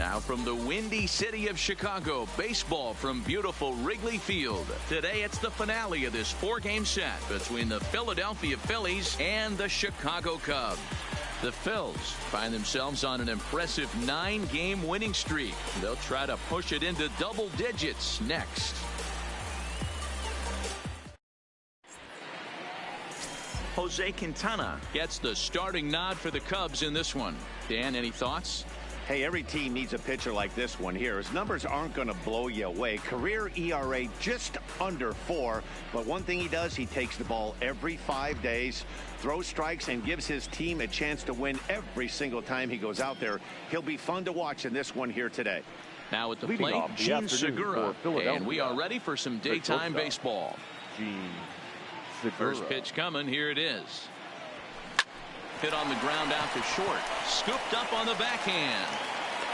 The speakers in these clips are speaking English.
Now from the windy city of Chicago, baseball from beautiful Wrigley Field. Today it's the finale of this 4-game set between the Philadelphia Phillies and the Chicago Cubs. The Phils find themselves on an impressive 9-game winning streak. They'll try to push it into double digits next. Jose Quintana gets the starting nod for the Cubs in this one. Dan, any thoughts? Hey, every team needs a pitcher like this one here. His numbers aren't going to blow you away. Career ERA just under 4. But one thing he does, he takes the ball every 5 days, throws strikes, and gives his team a chance to win every single time he goes out there. He'll be fun to watch in this one here today. Now at the plate, Gene Segura. And we are ready for some daytime baseball. First pitch coming. Here it is. Hit on the ground out to short. Scooped up on the backhand.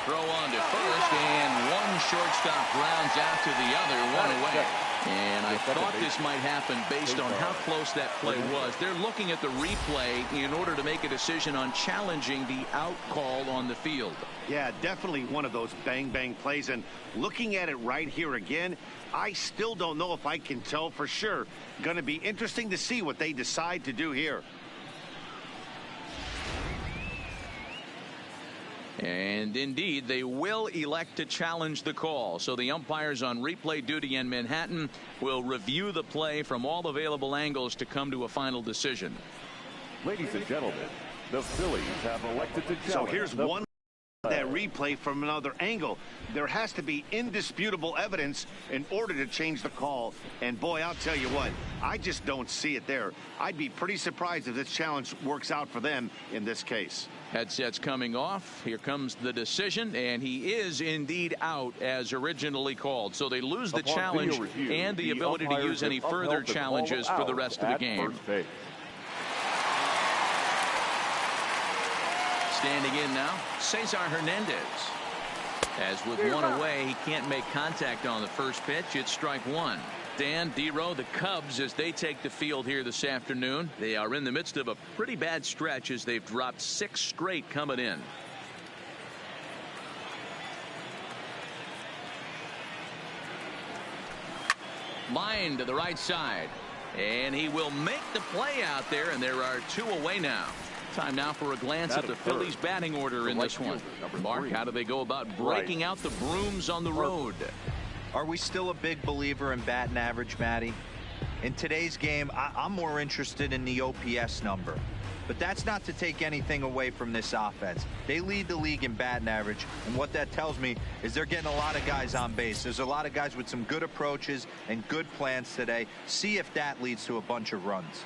Throw on to first, and one shortstop grounds out to the other, one away. And I thought this might happen based on how close that play was. They're looking at the replay in order to make a decision on challenging the out call on the field. Yeah, definitely one of those bang-bang plays. And looking at it right here again, I still don't know if I can tell for sure. Going to be interesting to see what they decide to do here. And indeed, they will elect to challenge the call. So the umpires on replay duty in Manhattan will review the play from all available angles to come to a final decision. Ladies and gentlemen, the Phillies have elected to challenge. So here's one that replay from another angle. There has to be indisputable evidence in order to change the call. And boy, I'll tell you what, I just don't see it there. I'd be pretty surprised if this challenge works out for them in this case. Headsets coming off. Here comes the decision, and he is indeed out as originally called. So they lose the challenge and the ability to use any further challenges for the rest of the game. Standing in now, Cesar Hernandez. As with one away, he can't make contact on the first pitch. It's strike one. Dan, D-Row, the Cubs, as they take the field here this afternoon, they are in the midst of a pretty bad stretch as they've dropped 6 straight coming in. Line to the right side, and he will make the play out there, and there are 2 away now. Time now for a glance at the Phillies batting order in this one. Mark, how do they go about breaking out the brooms on the road? Are we still a big believer in batting average, Matty? In today's game, I'm more interested in the OPS number. But that's not to take anything away from this offense. They lead the league in batting average, and what that tells me is they're getting a lot of guys on base. There's a lot of guys with some good approaches and good plans today. See if that leads to a bunch of runs.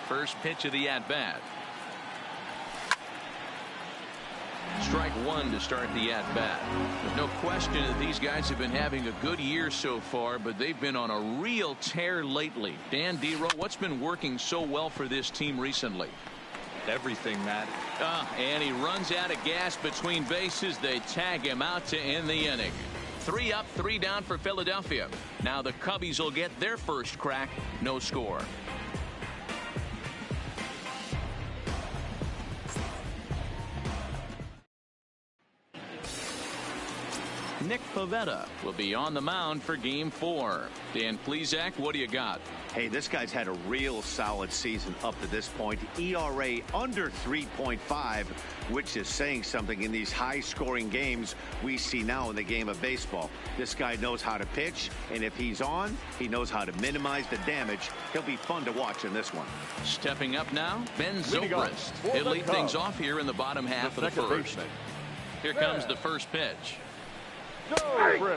First pitch of the at-bat. Strike one to start the at-bat. There's no question that these guys have been having a good year so far, but they've been on a real tear lately. Dan, D-Row, what's been working so well for this team recently? Everything, Matt. And he runs out of gas between bases. They tag him out to end the inning. 3 up, 3 down for Philadelphia. Now the Cubbies will get their first crack. No score. Nick Pivetta will be on the mound for Game 4. Dan Plesac, what do you got? Hey, this guy's had a real solid season up to this point. ERA under 3.5, which is saying something in these high-scoring games we see now in the game of baseball. This guy knows how to pitch, and if he's on, he knows how to minimize the damage. He'll be fun to watch in this one. Stepping up now, Ben Zobrist. He'll lead things off here in the bottom half of the first. Here comes the first pitch.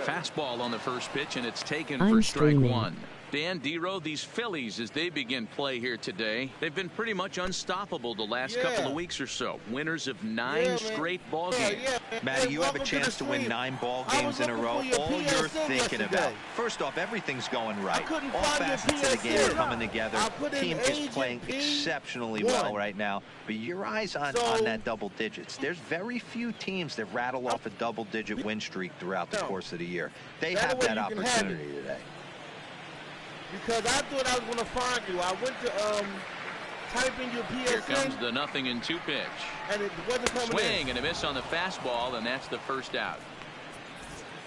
Fastball on the first pitch, and it's taken for strike one. Dan Dero, these Phillies, as they begin play here today, they've been pretty much unstoppable the last couple of weeks or so. Winners of 9 straight ball games. Matty, you have a chance to win 9 ball games in a row. All you're thinking about, first off, everything's going right. All facets of the game are coming together. Team is playing exceptionally well right now. But your eyes on that double digits. There's very few teams that rattle off a double-digit win streak throughout the course of the year. They have that opportunity today. Because I thought I was going to find you. I went to type in your PSN. Here comes the 0-2 pitch. And it wasn't coming Swing and a miss on the fastball, and that's the first out.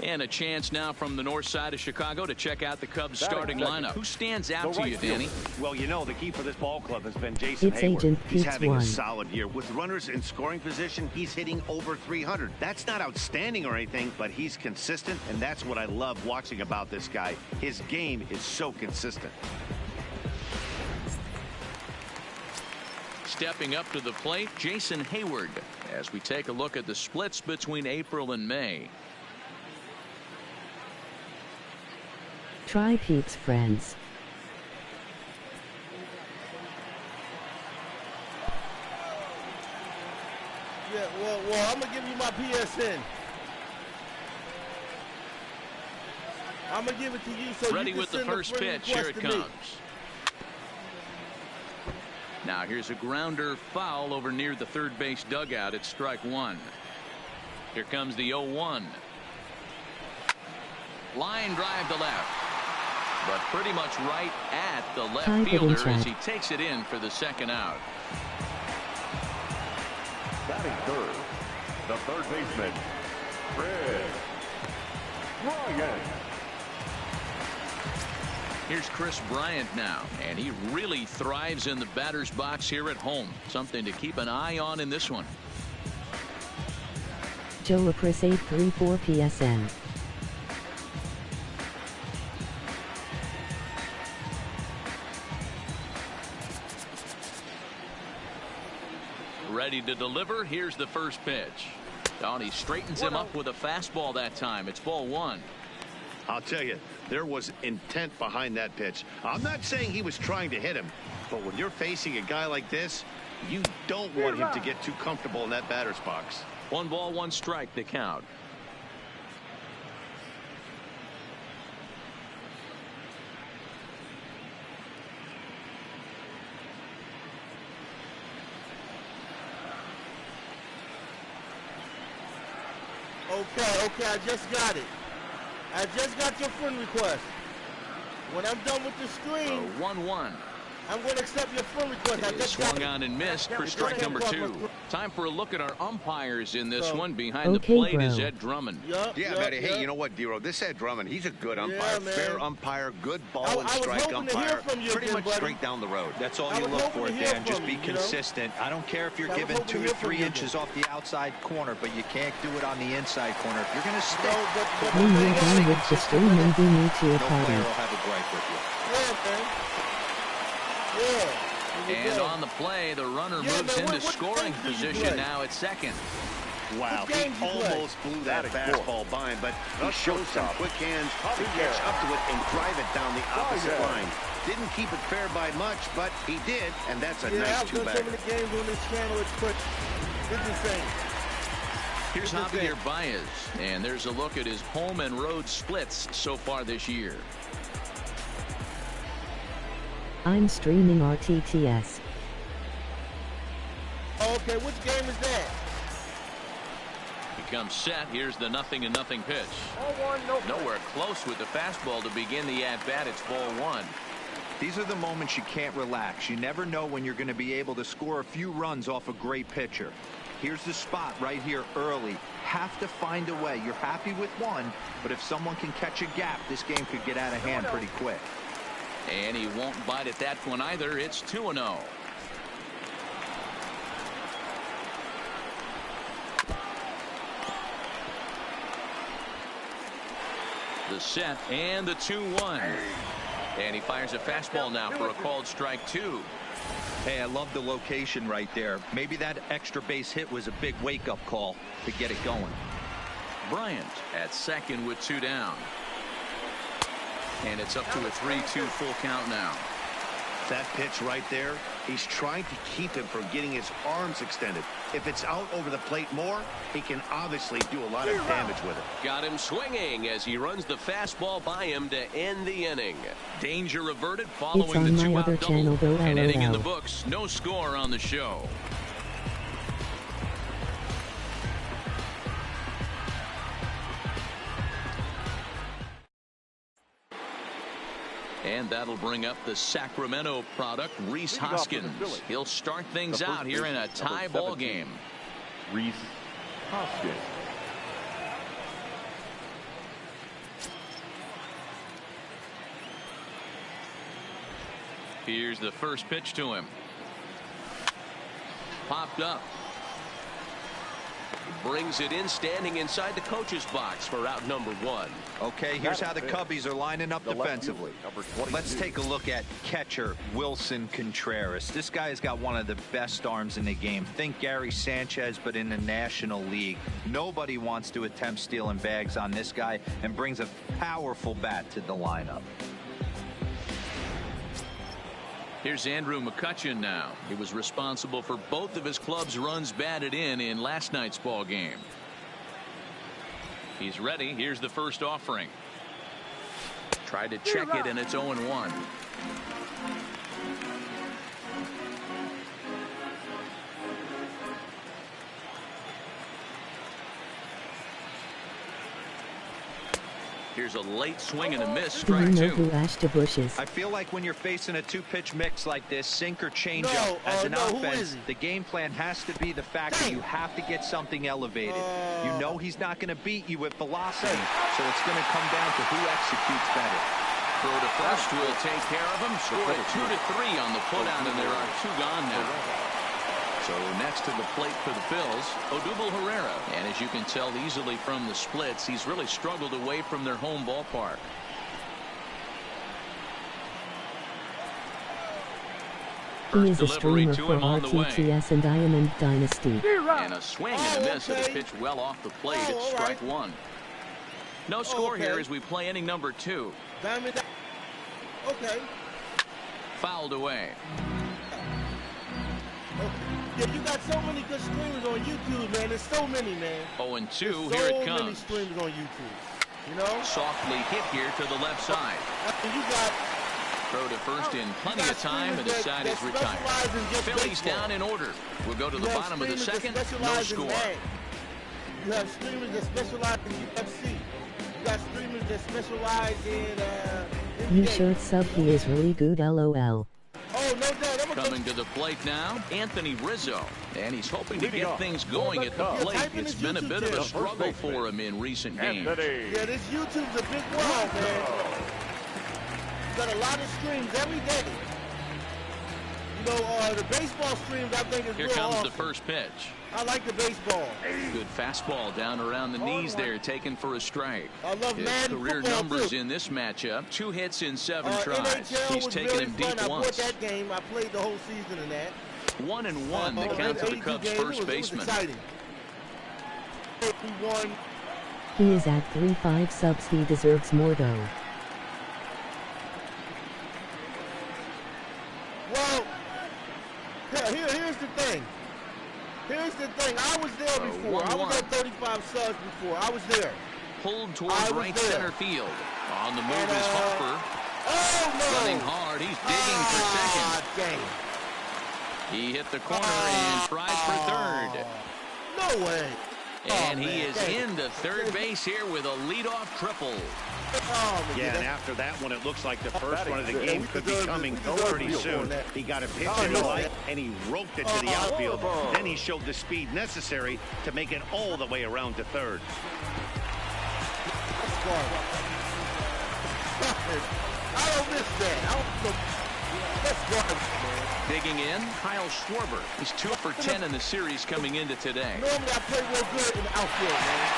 And a chance now from the north side of Chicago to check out the Cubs starting lineup. Who stands out to you, Danny? Well, you know, the key for this ball club has been Jason It's Hayward. Agent He's Pete's having one. a solid year. With runners in scoring position, he's hitting over 300. That's not outstanding or anything, but he's consistent, and that's what I love watching about this guy. His game is so consistent. Stepping up to the plate, Jason Hayward, as we take a look at the splits between April and May. Try Pete's friends. Yeah, well, I'm going to give you my PSN. I'm going to give it to you so Ready you can with the send first a friend pitch. Here it request to me. comes. Now here's a grounder foul over near the third base dugout. It's strike 1. Here comes the 0-1. Line drive to left. But pretty much right at the left fielder as he takes it in for the second out. Batting third, the third baseman, Chris Bryant. Here's Chris Bryant now, and he really thrives in the batter's box here at home. Something to keep an eye on in this one. Joe Apris 834 PSN. Ready to deliver. Here's the first pitch. Oh, he straightens him up with a fastball that time. It's ball 1. I'll tell you, there was intent behind that pitch. I'm not saying he was trying to hit him, but when you're facing a guy like this, you don't want him to get too comfortable in that batter's box. 1 ball, 1 strike to count. Okay, I just got it. I just got your friend request. When I'm done with the screen, 1-1. I'm going to accept your friend request. I just Swung got on and missed for strike number 2. Time for a look at our umpires in this one. Behind the Okay, plate bro. is Ed Drummond. Matty, hey, you know what, Dero? This Ed Drummond, he's a good umpire. Yeah, Fair umpire, good ball and I was strike hoping to hear umpire. from you Pretty again, much buddy. straight down the road. That's all I you was look hoping for, to hear Dan. Just from be you, you know? consistent. I don't care if you're I was given hoping to 2 hear to from 3 you inches again. off the outside corner, but you can't do it on the inside corner. If you're going to stick, When you're done with the stream and we meet you no at player party. will have a gripe with you. Yeah, man. Yeah. And on the play, the runner moves man, into what scoring game do you position play? now at second. Wow, What he game you play? almost blew that fastball by him, but he showed some quick hands to catch up to it and drive it down the opposite line. Didn't keep it fair by much, but he did, and that's a nice I've done so two-bagger. many games on this channel. It's quick. It's insane. Here's Javier Baez, and there's a look at his home and road splits so far this year. I'm streaming RTTS. Okay, which game is that? Becomes set. Here's the 0-0 pitch. Nowhere close with the fastball to begin the at-bat. It's ball 1. These are the moments you can't relax. You never know when you're going to be able to score a few runs off a great pitcher. Here's the spot right here early. Have to find a way. You're happy with one, but if someone can catch a gap, this game could get out of hand pretty quick. And he won't bite at that one either. It's 2-0. The set and the 2-1. And he fires a fastball now for a called strike 2. Hey, I love the location right there. Maybe that extra base hit was a big wake-up call to get it going. Bryant at second with 2 down. And it's up to a 3-2 full count now. That pitch right there, he's trying to keep him from getting his arms extended. If it's out over the plate more, he can obviously do a lot of damage with it. Got him swinging as he runs the fastball by him to end the inning. Danger averted It's following on the my two-out other double. channel, though, An inning in the LOL. books. No score on the show. And that'll bring up the Sacramento product, Rhys Leading off for the Hoskins. Phillies. He'll start things The first out here in a baseman, tie number ball 17, game. Rhys Hoskins. Here's the first pitch to him. Popped up. Brings it in, standing inside the coach's box for out number 1. Okay, here's how the Cubbies are lining up The left defensively. fielder, number 22. Let's take a look at catcher Wilson Contreras. This guy has got one of the best arms in the game. Think Gary Sanchez, but in the National League. Nobody wants to attempt stealing bags on this guy, and brings a powerful bat to the lineup. Here's Andrew McCutchen now. He was responsible for both of his club's runs batted in last night's ball game. He's ready. Here's the first offering. Tried to check it, and it's 0-1. Here's a late swing and a miss. Do you Strike know 2. who Ashton Bush is? I feel like when you're facing a two-pitch mix like this, sink or changeup, as an who is offense, he? the game plan has to be the fact that you have to get something elevated. You know he's not going to beat you with velocity, so it's going to come down to who executes better. Throw to first will take care of him. Scored 2-3 on the putout, and there are 2 gone now. So next to the plate for the Phils, Odubel Herrera. And as you can tell easily from the splits, he's really struggled away from their home ballpark. He is a delivery streamer to for him on the way. RTTS and Diamond Dynasty. And a swing and a miss at a pitch well off the plate. It's strike 1. No score here as we play inning number 2. Diamond. Okay. Fouled away. Yeah, you got so many good streamers on YouTube, man. There's so many, man. 0-2. There's Here it so many comes. streamers on YouTube. You know? Softly hit here to the left side. And you got Throw to first in plenty of time, and the side is retired. Phillies down in order. We'll go to the bottom of the second. No score. You have streamers that specialize in UFC. You got streamers that specialize in You NBA. should sub, he is really good, LOL. Oh, no doubt. Coming to the plate now, Anthony Rizzo. And he's hoping to Leading get off things going at the for the plate. Cubs. It's been a bit of a struggle for him in recent games. Anthony. Yeah, this YouTube's a big world, man. You got a lot of streams every day. You know, the baseball streams, I think, is Here real comes awesome. the first pitch. I like the baseball. Good fastball down around the knees there, taken for a strike. I love His Madden career football, numbers too. in this matchup, 2 hits in 7 tries. NHL He's was taken very him fun. deep I bought once. that game. I played the whole season in that. 1-1 the count to the 82 Cubs' games. first It was baseman. exciting. We won. He is at 3-5 subs, he deserves more though. Well, here's the thing. Here's the thing. I was there before. I was 1-1. at 35 subs before. I was there. Pulled I towards was right there. center field. On the move And, is Harper. Oh, no. Running hard. He's digging for second. Dang. He hit the corner and tried for third. No way. And Oh, he man. is Dang. into third base here with a leadoff triple. Oh, man. Yeah, and after that one, it looks like the first one of the Batting game we could be deserve coming it. We deserve pretty it. soon. That. He got a pitch Oh, that he no. liked, and he roped it to the outfield. Then he showed the speed necessary to make it all the way around to third. That's garbage. I don't miss that. I don't, that's garbage, man. Digging in, Kyle Schwarber. He's 2 for 10 in the series coming into today. Normally I play real good in the outfield, man.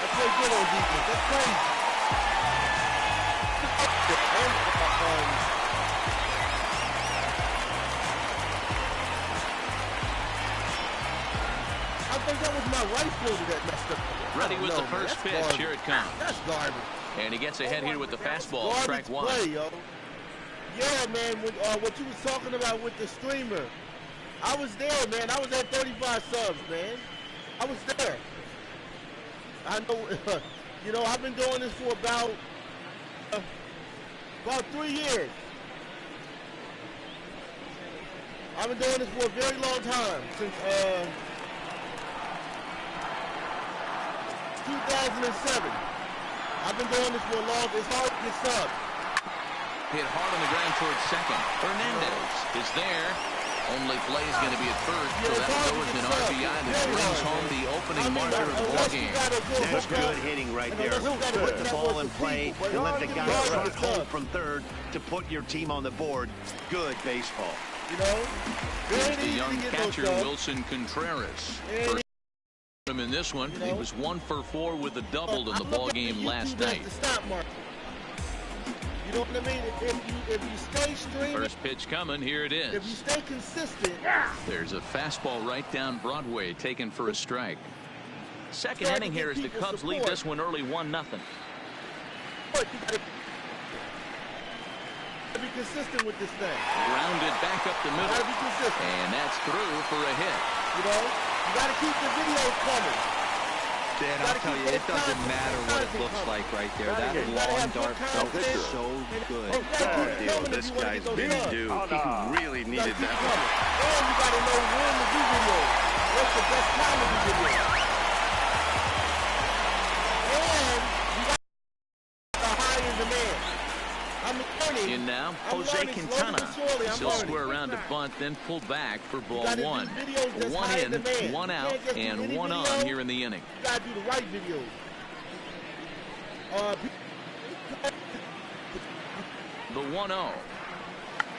I play good on defense. That's crazy. I think that was my right fielder that messed up. Ready I don't with know, the man. first That's pitch. garbage. Here it comes. That's garbage. And he gets ahead here with the fastball. Garbage Strike one. play, yo. Yeah, man, what you was talking about with the streamer, I was there, man. I was at 35 subs, man. I was there. I know, you know, I've been doing this for about 3 years. I've been doing this for a very long time, since 2007. I've been doing this for a long time. It's hard to get subs. Hit hard on the ground towards second. Hernandez is there. Only play is going to be at first, so that will go as an RBI that brings home the opening marker of the ball game. That's good hitting right there. Put the ball in play and let the guy run home from third to put your team on the board. Good baseball. You know, here's the young catcher Wilson Contreras. First him in this one, he was 1 for 4 with a double in the ball game last night. You know what I mean? If you stay streaming. First pitch coming, here it is. If you stay consistent. There's a fastball right down Broadway taken for a strike. Second inning here as the Cubs lead this one early 1-0. Be consistent with this thing. Grounded back up the middle. Gotta be consistent. And that's through for a hit. You know, you gotta keep the videos coming. Dan, I'll tell you, it doesn't matter what it looks like right there. That long dart felt so good. Oh, this guy's big dude. He really needed that one. And you gotta know when to do videos. What's the best time to do videos? And you got the high in demand. In now, Jose Quintana. He'll square around to bunt, then pull back for ball one. One in, one out, and one on here in the inning. You gotta do the right videos. The 1-0.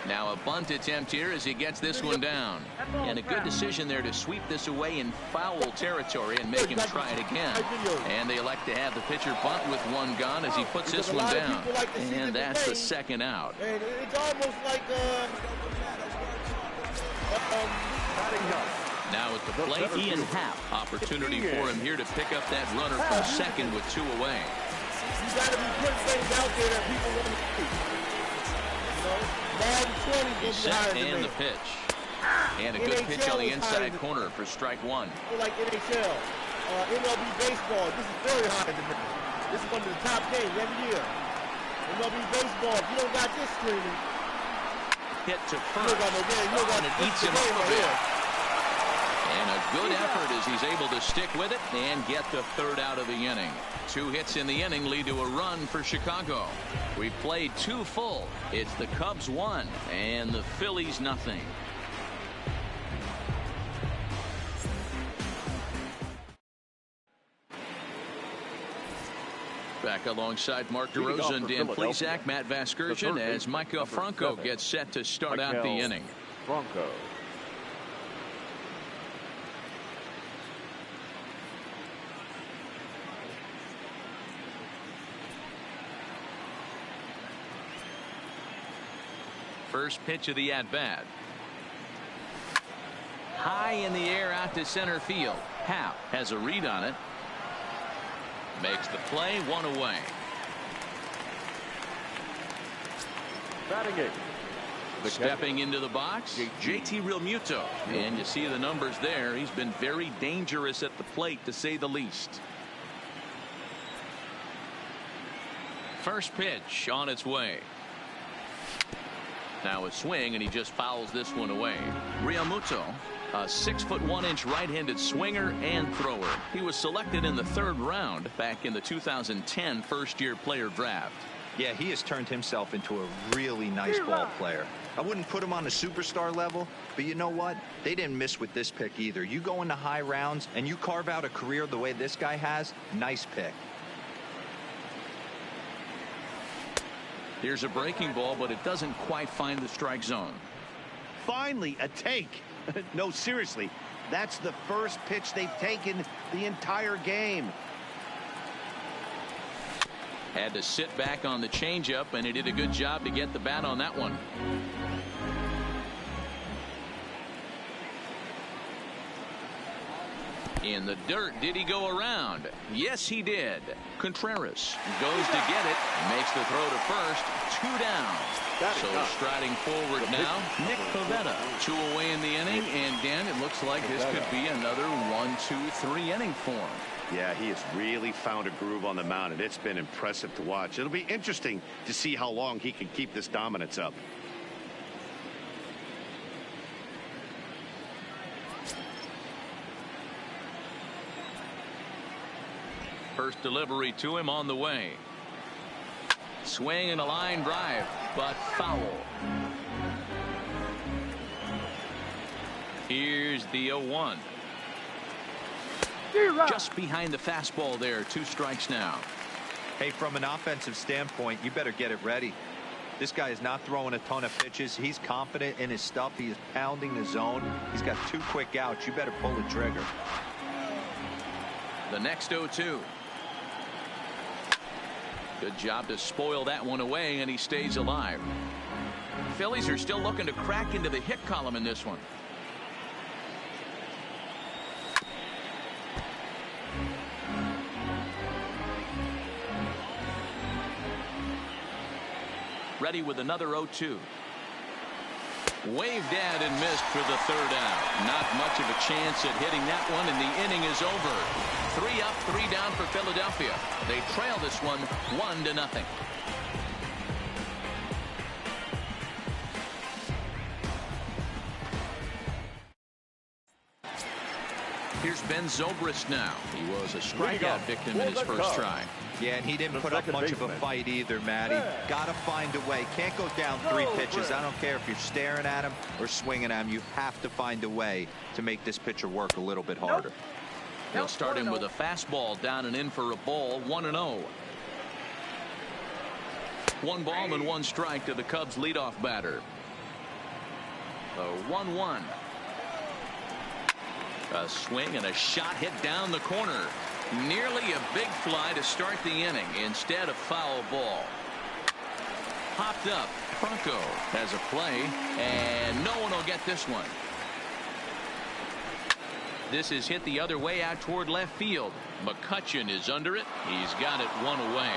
Now a bunt attempt here as he gets this one down. And a good decision there to sweep this away in foul territory and make him try it again. And they elect to have the pitcher bunt with one gone as he puts this one down. And that's the second out. And it's almost like now at the plate, Ian Happ. Opportunity for him here to pick up that runner from second with 2 away. You got to be putting things out there that people want to see. He's set and the pitch. And a good pitch on the inside corner for strike one. Like NHL, MLB baseball, this is very high in the middle. This is one of the top games every year. MLB baseball, if you don't got this streaming, hit to first. You don't got no game. You don't got and it eats him up a bit. And a good effort as he's able to stick with it and get the third out of the inning. 2 hits in the inning lead to a run for Chicago. We've played 2 full. It's the Cubs 1 and the Phillies nothing. Back alongside Mark DeRosa and Dan Plesac, Matt Vasgersian as Micah Franco gets set to start out the inning. Franco. First pitch of the at-bat. High in the air out to center field. Happ has a read on it. Makes the play, 1 away. Batting it. Stepping into the box, JT Realmuto. And you see the numbers there. He's been very dangerous at the plate, to say the least. First pitch on its way. Now a swing, and he just fouls this one away. Realmuto, a 6'1" right-handed swinger and thrower. He was selected in the 3rd round back in the 2010 first-year player draft. Yeah, he has turned himself into a really nice ball player. I wouldn't put him on the superstar level, but you know what? They didn't miss with this pick either. You go into high rounds and you carve out a career the way this guy has, nice pick. Here's a breaking ball, but it doesn't quite find the strike zone. Finally, a take. No, seriously, that's the first pitch they've taken the entire game. Had to sit back on the changeup, and he did a good job to get the bat on that one. In the dirt, did he go around? Yes, he did. Contreras goes to get it, makes the throw to first, 2 down. So striding forward now, Nick Pivetta. 2 away in the inning, and Dan, it looks like this could be another 1, 2, 3 inning form. Yeah, he has really found a groove on the mound, and it's been impressive to watch. It'll be interesting to see how long he can keep this dominance up. First delivery to him on the way. Swing and a line drive, but foul. Here's the 0-1. Just behind the fastball there. 2 strikes now. Hey, from an offensive standpoint, you better get it ready. This guy is not throwing a ton of pitches. He's confident in his stuff. He is pounding the zone. He's got 2 quick outs. You better pull the trigger. The next 0-2. Good job to spoil that one away, and he stays alive. Phillies are still looking to crack into the hit column in this one. Ready with another 0-2. Waved at and missed for the 3rd out. Not much of a chance at hitting that one, and the inning is over. 3 up, 3 down for Philadelphia. They trail this one 1-0. Here's Ben Zobrist now. He was a strikeout victim in his first try. Yeah, and he didn't put up much of a fight either, Matty. Got to find a way. Can't go down 3 pitches. I don't care if you're staring at him or swinging at him. You have to find a way to make this pitcher work a little bit harder. They'll start him with a fastball down and in for a ball. 1-0. 1 ball and 1 strike to the Cubs leadoff batter. The 1-1. A swing and a shot hit down the corner. Nearly a big fly to start the inning. Instead, a foul ball. Popped up. Franco has a play, and no one will get this one. This is hit the other way out toward left field. McCutchen is under it. He's got it 1 away.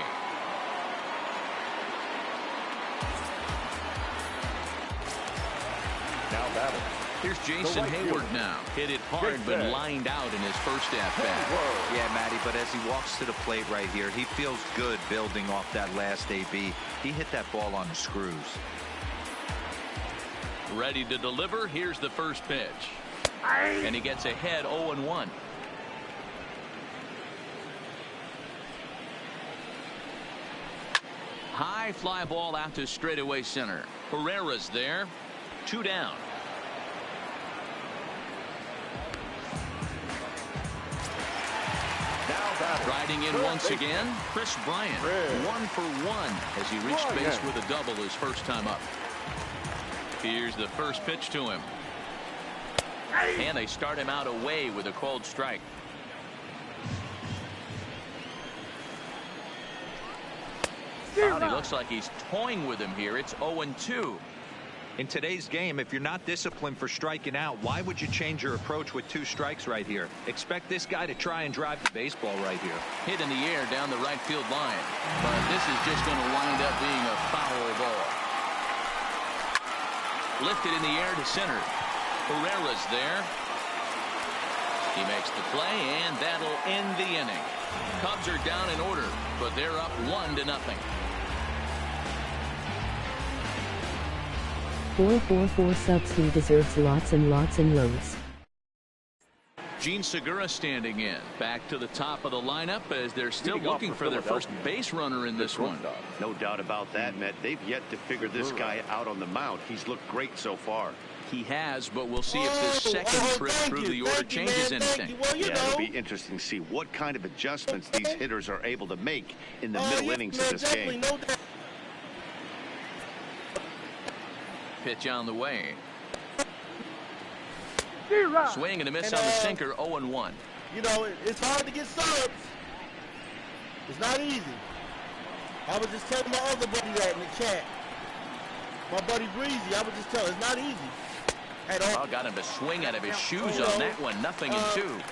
Now battle. Here's Jason Hayward now. Hit it hard, but lined out in his first at-bat. Yeah, Matty, but as he walks to the plate right here, he feels good building off that last AB. He hit that ball on the screws. Ready to deliver. Here's the first pitch. And he gets ahead 0-1. High fly ball out to straightaway center. Herrera's there. 2 down. Riding in once again, Chris Bryant. 1 for 1 as he reached base with a double his first time up. Here's the first pitch to him. And they start him out away with a called strike. He looks like he's toying with him here. It's 0-2. In today's game, if you're not disciplined for striking out, why would you change your approach with 2 strikes right here? Expect this guy to try and drive the baseball right here. Hit in the air down the right field line. But this is just going to wind up being a foul ball. Lifted in the air to center. Herrera's there. He makes the play, and that'll end the inning. Cubs are down in order, but they're up 1-0. 444 subs. He deserves lots and lots and loads. Gene Segura standing in. Back to the top of the lineup as they're still looking for their first base runner in this one. No doubt about that, Matt. They've yet to figure this guy out on the mound. He's looked great so far. He has, but we'll see if this second trip through the order changes anything. It'll be interesting to see what kind of adjustments these hitters are able to make in the middle innings of this game. Pitch on the way. Swing and a miss on the sinker. 0-1. You know, it's hard to get subs. It's not easy. I was just telling my other buddy that in the chat. My buddy Breezy, I was just telling, it's not easy at all. Got him to swing out of his shoes on that one. 0-2.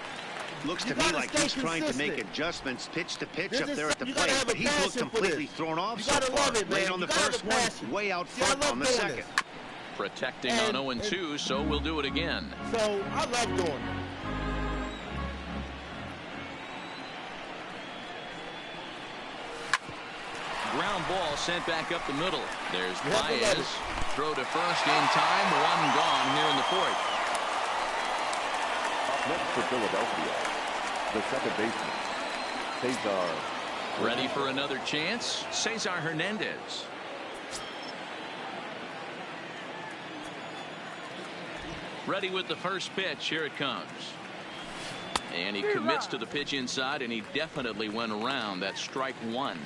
Looks to me like he's trying to make adjustments pitch to pitch up there at the plate, but he's looked completely thrown off so far. Late on the first one, way out front on the second. Protecting on 0-2, so we'll do it again. So I love doing it. Ground ball sent back up the middle. There's Baez. Throw to first in time. One gone here in the fourth. Up next for Philadelphia, the second baseman, Cesar. Ready for another chance? Cesar Hernandez. Ready with the first pitch. Here it comes. And he commits to the pitch inside, and he definitely went around. That's strike one.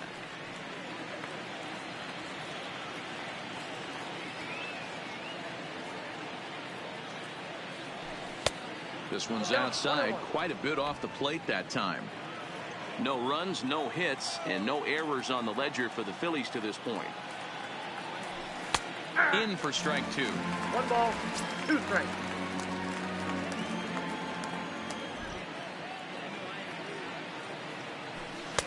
This one's outside, quite a bit off the plate that time. No runs, no hits, and no errors on the ledger for the Phillies to this point. In for strike two. 1 ball, 2 strikes.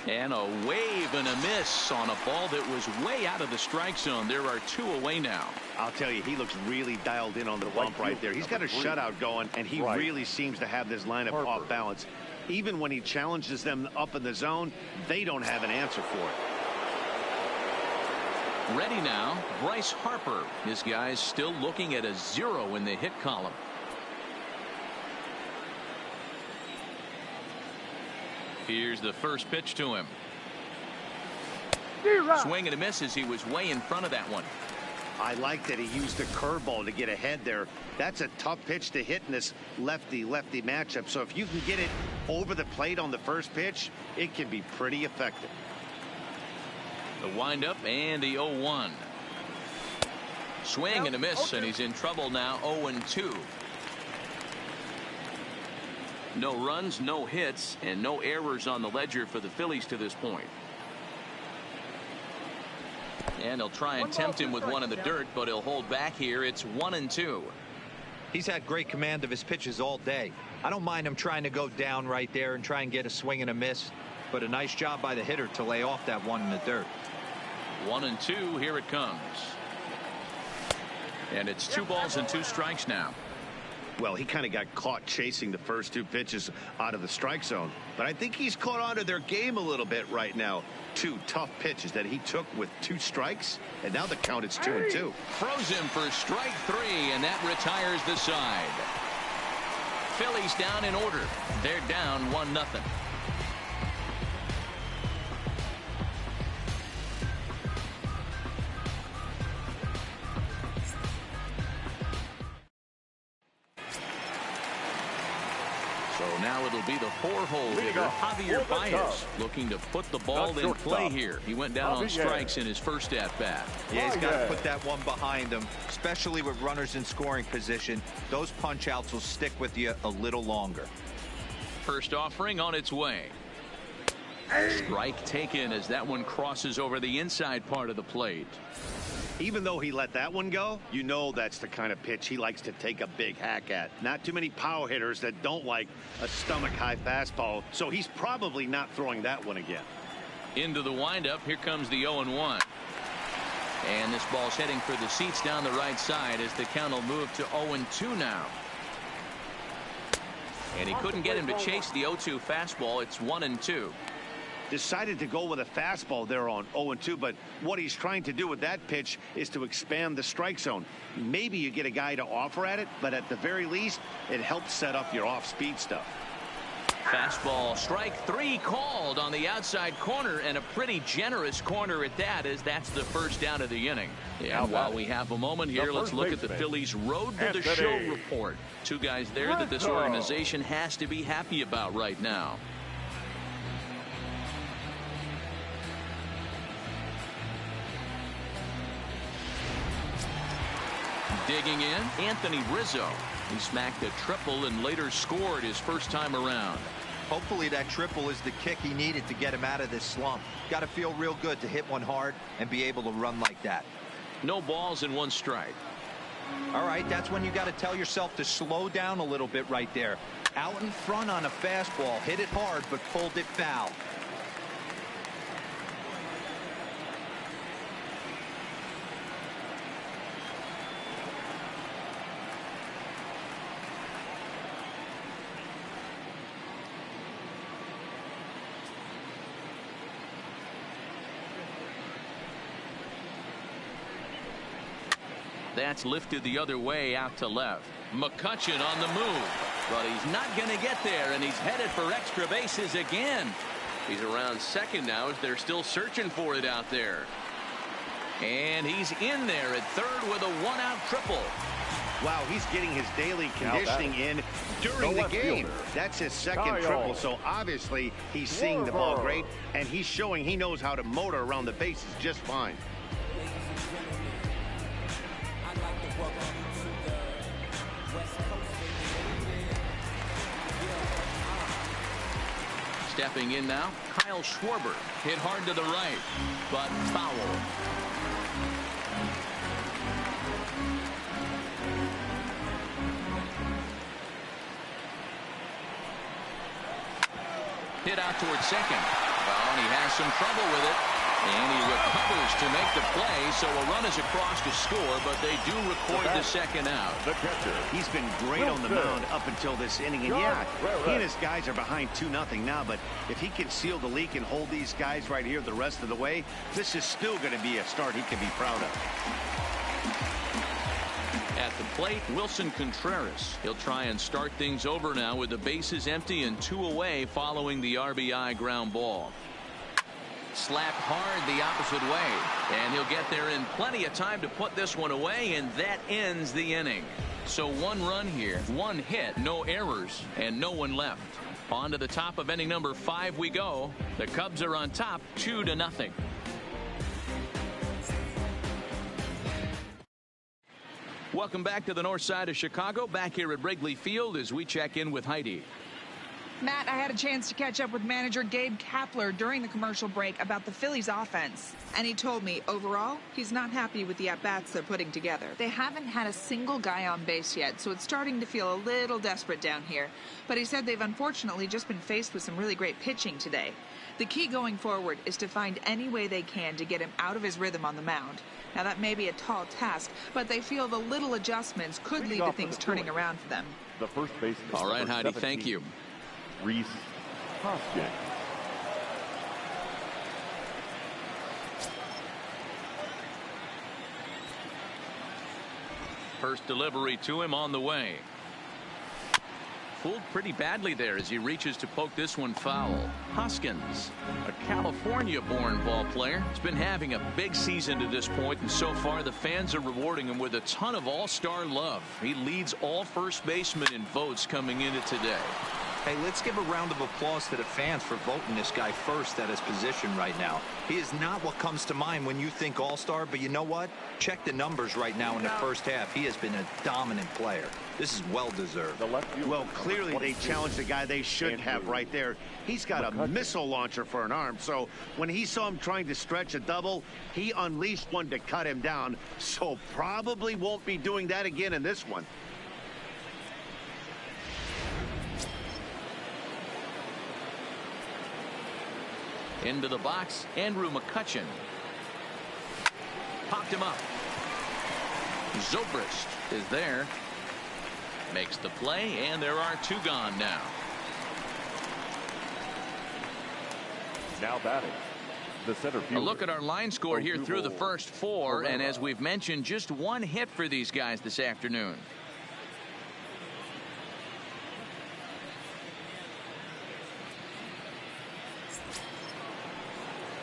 And a wave and a miss on a ball that was way out of the strike zone. There are 2 away now. I'll tell you, he looks really dialed in on the bump right there. He's got a shutout going, and he really seems to have this lineup off balance. Even when he challenges them up in the zone, they don't have an answer for it. Ready now, Bryce Harper. This guy's still looking at a 0 in the hit column. Here's the first pitch to him. Swing and a miss as he was way in front of that one. I like that he used the curveball to get ahead there. That's a tough pitch to hit in this lefty-lefty matchup. So if you can get it over the plate on the first pitch, it can be pretty effective. The windup and the 0-1. Swing and a miss, and he's in trouble now. 0-2. No runs, no hits, and no errors on the ledger for the Phillies to this point. And they'll try and tempt him with one in the dirt, but he'll hold back here. It's 1-2. He's had great command of his pitches all day. I don't mind him trying to go down right there and try and get a swing and a miss, but a nice job by the hitter to lay off that one in the dirt. 1-2. Here it comes. And it's 2 balls and 2 strikes now. Well, he kind of got caught chasing the first 2 pitches out of the strike zone. But I think he's caught on to their game a little bit right now. 2 tough pitches that he took with 2 strikes. And now the count is 2-2. Throws him for strike 3, and that retires the side. Phillies down in order. They're down 1-0. So now it'll be the 4-hole hitter, Javier Baez, looking to put the ball in play here. He went down on strikes in his first at-bat. Yeah, he's got to put that one behind him, especially with runners in scoring position. Those punch-outs will stick with you a little longer. First offering on its way. Strike taken as that one crosses over the inside part of the plate. Even though he let that one go, you know that's the kind of pitch he likes to take a big hack at. Not too many power hitters that don't like a stomach-high fastball, so he's probably not throwing that one again. Into the windup. Here comes the 0-1. And this ball's heading for the seats down the right side as the count will move to 0-2 now. And he couldn't get him to chase the 0-2 fastball. It's 1-2. Decided to go with a fastball there on 0-2, but what he's trying to do with that pitch is to expand the strike zone. Maybe you get a guy to offer at it, but at the very least, it helps set up your off-speed stuff. Fastball, strike 3 called on the outside corner, and a pretty generous corner at that, as that's the first down of the inning. And while we have a moment here, let's look at the Phillies' road to the show report. 2 guys there that this organization has to be happy about right now. Digging in, Anthony Rizzo. He smacked a triple and later scored his first time around. Hopefully that triple is the kick he needed to get him out of this slump. Got to feel real good to hit one hard and be able to run like that. No balls and 1 strike. All right, that's when you got to tell yourself to slow down a little bit right there. Out in front on a fastball, hit it hard, but pulled it foul. That's lifted the other way out to left. McCutchen on the move, but he's not going to get there, and he's headed for extra bases again. He's around second now as they're still searching for it out there. And he's in there at third with a one-out triple. Wow, he's getting his daily conditioning in during the game. That's his second triple, so obviously he's seeing the ball great, and he's showing he knows how to motor around the bases just fine. Stepping in now, Kyle Schwarber. Hit hard to the right, but foul. Hit out towards second. Well, and he has some trouble with it. And he recovers to make the play, so a run is across to score, but they do record the second out. The catcher. He's been great on the mound up until this inning, and yeah, he and his guys are behind 2-0 now, but if he can seal the leak and hold these guys right here the rest of the way, this is still going to be a start he can be proud of. At the plate, Wilson Contreras. He'll try and start things over now with the bases empty and 2 away following the RBI ground ball. Slapped hard the opposite way, and he'll get there in plenty of time to put this one away, and that ends the inning. So 1 run here, 1 hit, no errors, and no one left. On to the top of inning number 5 we go. The Cubs are on top 2-0. Welcome back to the north side of Chicago, back here at Wrigley Field as we check in with Heidi. Matt, I had a chance to catch up with manager Gabe Kapler during the commercial break about the Phillies offense. And he told me, overall, he's not happy with the at-bats they're putting together. They haven't had a single guy on base yet, so it's starting to feel a little desperate down here. But he said they've unfortunately just been faced with some really great pitching today. The key going forward is to find any way they can to get him out of his rhythm on the mound. Now, that may be a tall task, but they feel the little adjustments could lead to things turning around for them. The first baseman. All right, Heidi, thank you. Reese Hoskins. First delivery to him on the way. Fooled pretty badly there as he reaches to poke this one foul. Hoskins, a California-born ball player, has been having a big season to this point, and so far the fans are rewarding him with a ton of all-star love. He leads all first basemen in votes coming into today. Hey, let's give a round of applause to the fans for voting this guy first at his position right now. He is not what comes to mind when you think all-star, but you know what? Check the numbers right now in the first half. He has been a dominant player. This is well-deserved. Well, clearly they challenged the guy they shouldn't have right there. He's got a missile launcher for an arm, so when he saw him trying to stretch a double, he unleashed one to cut him down, so probably won't be doing that again in this one. Into the box, Andrew McCutchen. Popped him up. Zobrist is there. Makes the play, and there are 2 gone now. Now batting, the center fielder. A look at our line score here through the first 4, and as we've mentioned, just 1 hit for these guys this afternoon.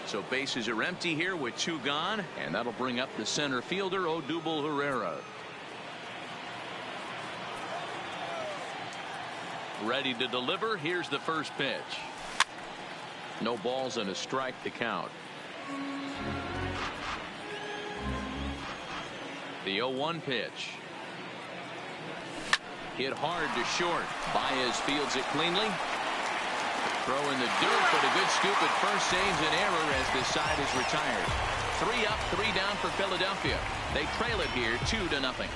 So bases are empty here with 2 gone, and that'll bring up the center fielder, Odubel Herrera. Ready to deliver. Here's the first pitch. No balls and a strike to count. The 0-1 pitch. Hit hard to short. Baez fields it cleanly. Throw in the dirt, but a good scoop at first saves an error as this side is retired. 3 up, 3 down for Philadelphia. They trail it here 2-0.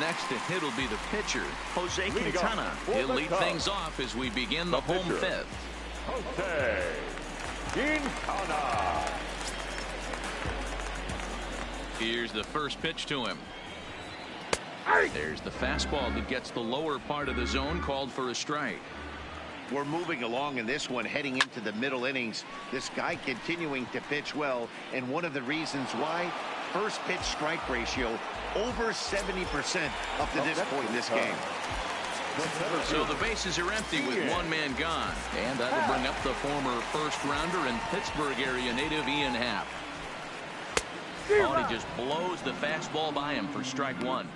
next to hit will be the pitcher, Jose Leading Quintana. off for He'll the lead Cubs, things off as we begin the home pitcher, fifth. Jose Quintana. Here's the first pitch to him. There's the fastball that gets the lower part of the zone, called for a strike. We're moving along in this one, heading into the middle innings. This guy continuing to pitch well, and one of the reasons why, first pitch strike ratio over 70% up to this point in this game. So the bases are empty with one man gone, and that'll bring up the former first rounder and Pittsburgh area native Ian Happ. Oh, and he just blows the fastball by him for strike one.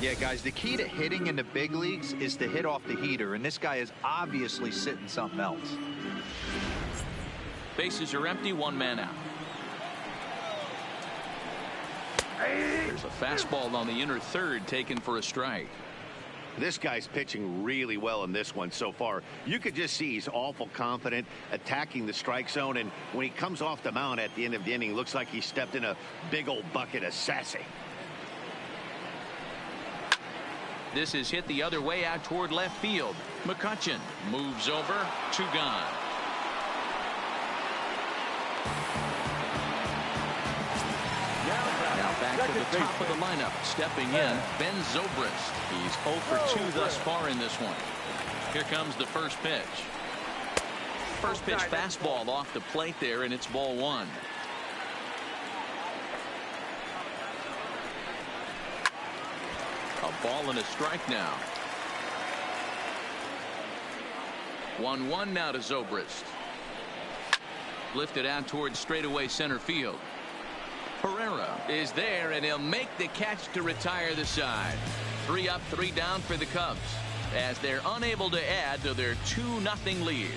Yeah, guys, the key to hitting in the big leagues is to hit off the heater, and this guy is obviously sitting something else. Bases are empty, one man out. There's a fastball on the inner third taken for a strike. This guy's pitching really well in this one so far. You could just see he's awful confident attacking the strike zone, and when he comes off the mound at the end of the inning, looks like he stepped in a big old bucket of sassy. This is hit the other way out toward left field. McCutchen moves over, two gone. Now back to the top of the lineup. Stepping in, Ben Zobrist. He's 0 for 2 thus far in this one. Here comes the first pitch. First pitch fastball off the plate there, and it's ball one. A ball and a strike now. 1-1 now to Zobrist. Lifted out towards straightaway center field. Herrera is there, and he'll make the catch to retire the side. 3 up, 3 down for the Cubs as they're unable to add to their 2-0 lead.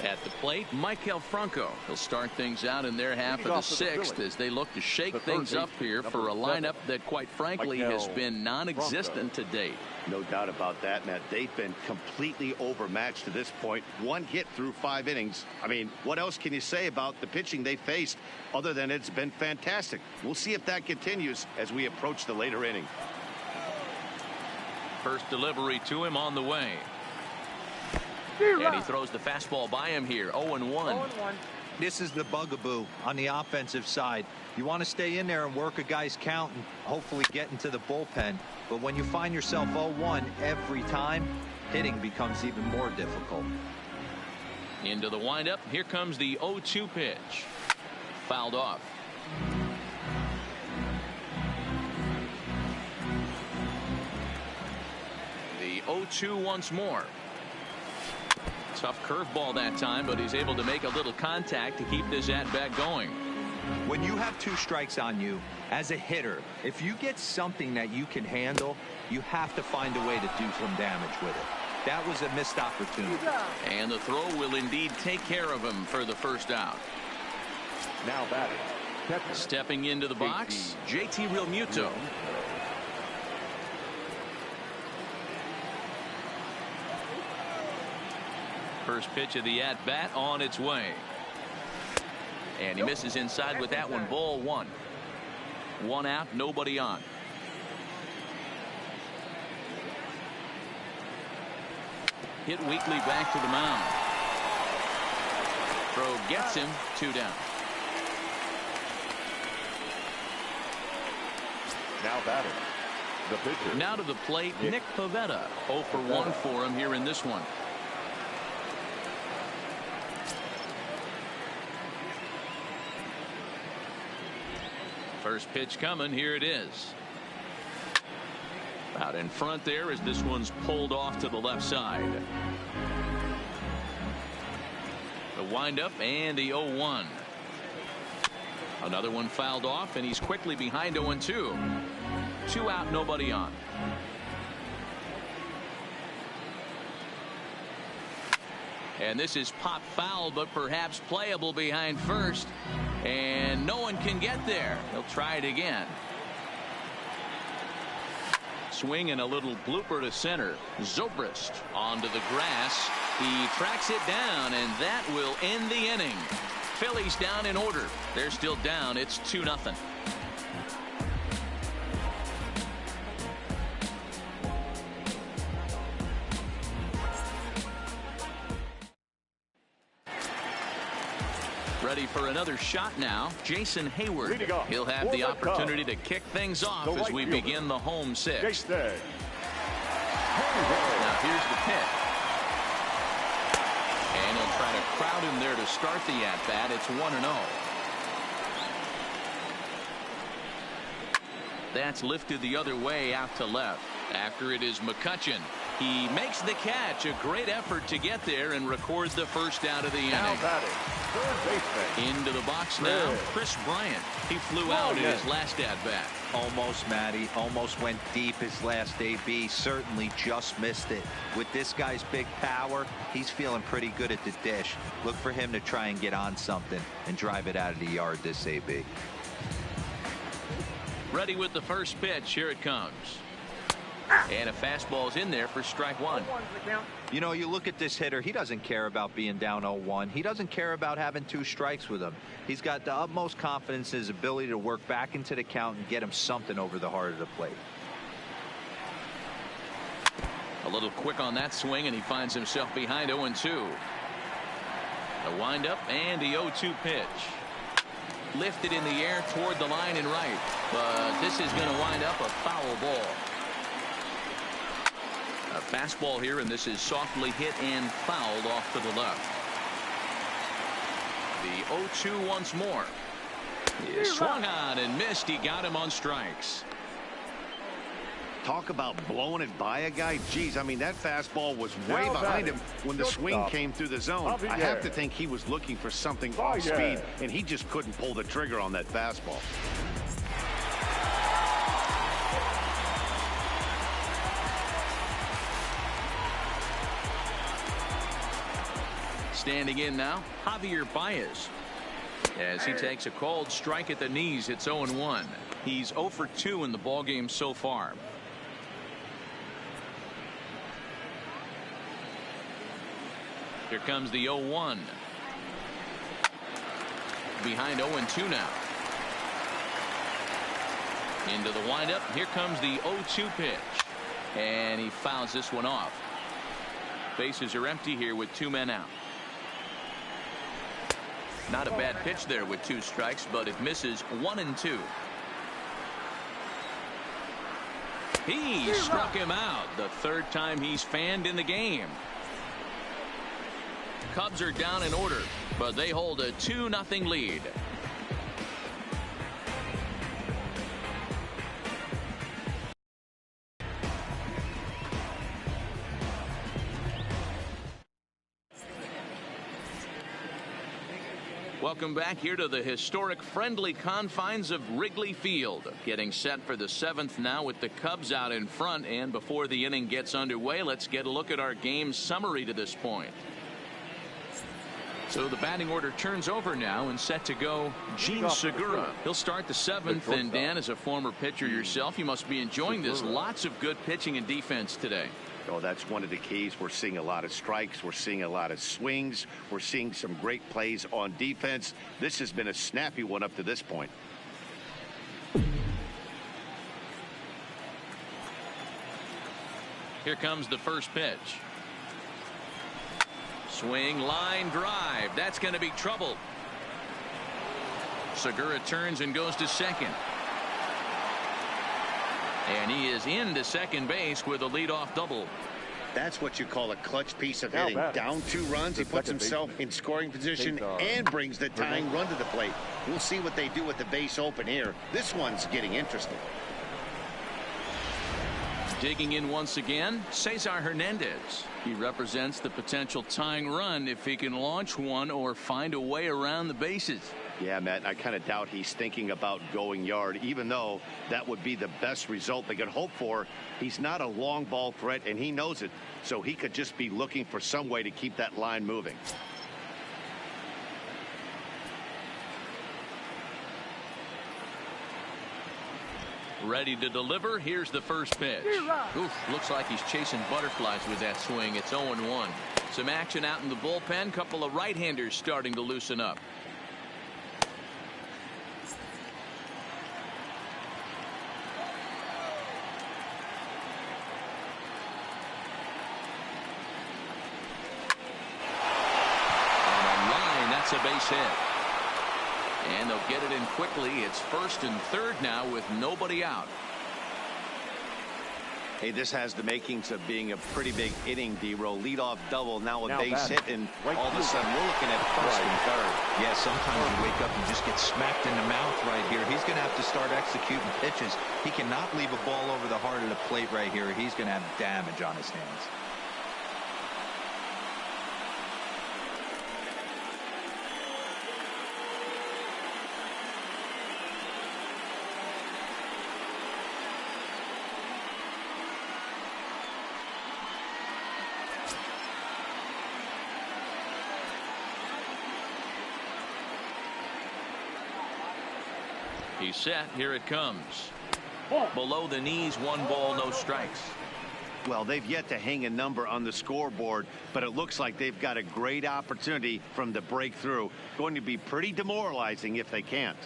At the plate, Maikel Franco. He'll start things out in their half of the sixth as they look to shake things up here for a lineup that, quite frankly, has been non-existent to date. No doubt about that, Matt. They've been completely overmatched to this point. 1 hit through 5 innings. I mean, what else can you say about the pitching they faced other than it's been fantastic? We'll see if that continues as we approach the later inning. First delivery to him on the way. And he throws the fastball by him here. 0-1. This is the bugaboo on the offensive side. You want to stay in there and work a guy's count and hopefully get into the bullpen. But when you find yourself 0-1 every time, hitting becomes even more difficult. Into the windup. Here comes the 0-2 pitch. Fouled off. The 0-2 once more. Tough curveball that time, but he's able to make a little contact to keep this at-bat going. When you have 2 strikes on you as a hitter, if you get something that you can handle, you have to find a way to do some damage with it. That was a missed opportunity. And the throw will indeed take care of him for the first out. Now batting. Stepping into the box, JT Realmuto. First pitch of the at-bat on its way. And he misses inside with that one. Ball 1. 1 out, nobody on. Hit weakly back to the mound. Throw gets him, 2 down. Now batting. The pitcher. Now to the plate, Nick Pivetta. 0 for 1 for him here in this one. First pitch coming. Here it is. Out in front there as this one's pulled off to the left side. The windup and the 0-1. Another one fouled off, and he's quickly behind 0-2. 2 out, nobody on. And this is pop foul, but perhaps playable behind first. And no one can get there. He'll try it again. Swing and a little blooper to center. Zobrist onto the grass. He tracks it down, and that will end the inning. Phillies down in order. They're still down. It's 2-0. Ready for another shot now, Jason Hayward. He'll have the opportunity to kick things off as we begin the home sixth. Now here's the pitch. And he'll try to crowd him there to start the at-bat. It's 1-0. That's lifted the other way out to left. After it is McCutchen. He makes the catch. A great effort to get there and records the first out of the inning. Into the box now, Chris Bryant. He flew out in his last at-bat. Almost, Matty. Almost went deep his last AB. Certainly just missed it. With this guy's big power, he's feeling pretty good at the dish. Look for him to try and get on something and drive it out of the yard this AB. Ready with the first pitch. Here it comes. And a fastball's in there for strike one. You know, you look at this hitter, he doesn't care about being down 0-1. He doesn't care about having 2 strikes with him. He's got the utmost confidence in his ability to work back into the count and get him something over the heart of the plate. A little quick on that swing, and he finds himself behind 0-2. A windup and the 0-2 pitch. Lifted in the air toward the line and right. But this is going to wind up a foul ball. A fastball here, and this is softly hit and fouled off to the left. The 0-2 once more. He swung on and missed. He got him on strikes. Talk about blowing it by a guy. Geez, I mean, that fastball was way behind him when the swing came through the zone. I have to think he was looking for something off speed, and he just couldn't pull the trigger on that fastball. Standing in now, Javier Baez. As he takes a called strike at the knees, it's 0-1. He's 0 for 2 in the ballgame so far. Here comes the 0-1. Behind 0-2 now. Into the windup. Here comes the 0-2 pitch. And he fouls this one off. Bases are empty here with 2 men out. Not a bad pitch there with 2 strikes, but it misses 1-2. He struck him out. The 3rd time he's fanned in the game. Cubs are down in order, but they hold a 2-0 lead. Welcome back here to the historic friendly confines of Wrigley Field. Getting set for the 7th now with the Cubs out in front. And before the inning gets underway, let's get a look at our game summary to this point. So the batting order turns over now and set to go Gene Segura. He'll start the 7th. And Dan, as a former pitcher yourself, you must be enjoying this. Lots of good pitching and defense today. Oh, that's one of the keys. We're seeing a lot of strikes. We're seeing a lot of swings. We're seeing some great plays on defense. This has been a snappy one up to this point. Here comes the first pitch. Swing, line drive. That's going to be trouble. Segura turns and goes to second. And he is into second base with a leadoff double. That's what you call a clutch piece of hitting. Down 2 runs, he puts himself in scoring position and brings the tying run to the plate. We'll see what they do with the base open here. This one's getting interesting. Digging in once again, Cesar Hernandez. He represents the potential tying run if he can launch one or find a way around the bases. Yeah, Matt, I kind of doubt he's thinking about going yard, even though that would be the best result they could hope for. He's not a long ball threat, and he knows it, so he could just be looking for some way to keep that line moving. Ready to deliver. Here's the first pitch. Oof, looks like he's chasing butterflies with that swing. It's 0-1. Some action out in the bullpen. Couple of right-handers starting to loosen up. base hit. And they'll get it in quickly. It's 1st and 3rd now with nobody out. Hey, this has the makings of being a pretty big inning, D-Row. Leadoff double, now a base hit, and all of a sudden we're looking at 1st and 3rd. Yeah, sometimes you wake up and just get smacked in the mouth right here. He's going to have to start executing pitches. He cannot leave a ball over the heart of the plate right here. He's going to have damage on his hands. He's set. Here it comes. Below the knees, 1 ball, no strikes. Well, they've yet to hang a number on the scoreboard, but it looks like they've got a great opportunity from the breakthrough. Going to be pretty demoralizing if they can't.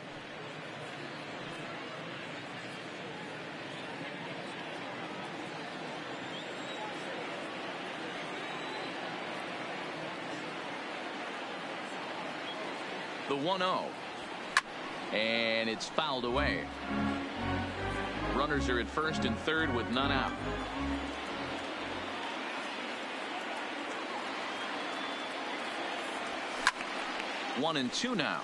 The 1-0. And it's fouled away. Runners are at 1st and 3rd with none out. One and 2 now.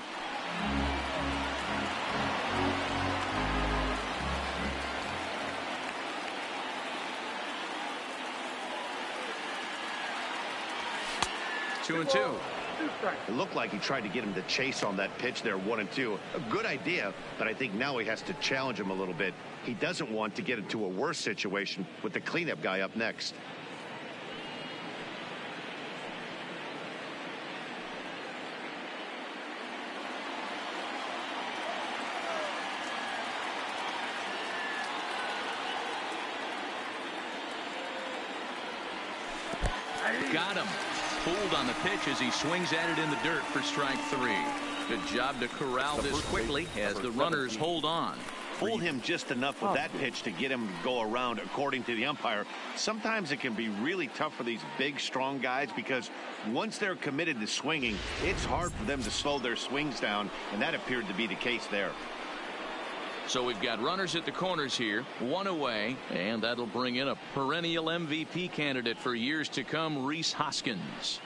Two and 2. It looked like he tried to get him to chase on that pitch there, 1 and 2. A good idea, but I think now he has to challenge him a little bit. He doesn't want to get into a worse situation with the cleanup guy up next. Got him. Pulled on the pitch as he swings at it in the dirt for strike 3. Good job to corral this quickly as the runners hold on. Fooled him just enough with that pitch to get him to go around, according to the umpire. Sometimes it can be really tough for these big, strong guys because once they're committed to swinging, it's hard for them to slow their swings down, and that appeared to be the case there. So we've got runners at the corners here, 1 away, and that'll bring in a perennial MVP candidate for years to come, Rhys Hoskins.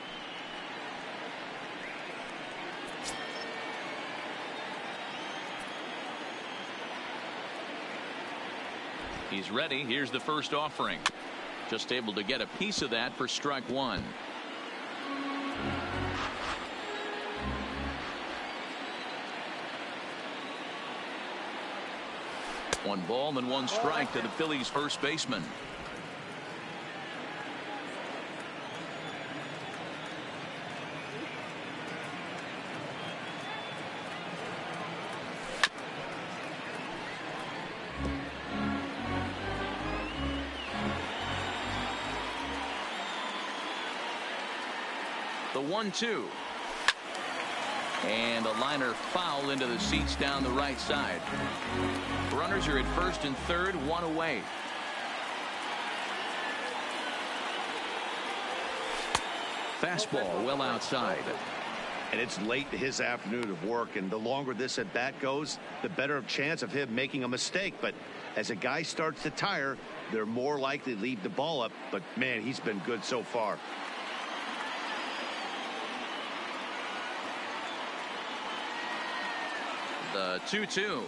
He's ready. Here's the first offering. Just able to get a piece of that for strike 1. One ball and 1 strike to the Phillies first baseman. The 1-2. And a liner foul into the seats down the right side. Runners are at 1st and 3rd, 1 away. Fastball well outside. And it's late in his afternoon of work, and the longer this at bat goes, the better chance of him making a mistake. But as a guy starts to tire, they're more likely to leave the ball up. But man, he's been good so far. The 2-2.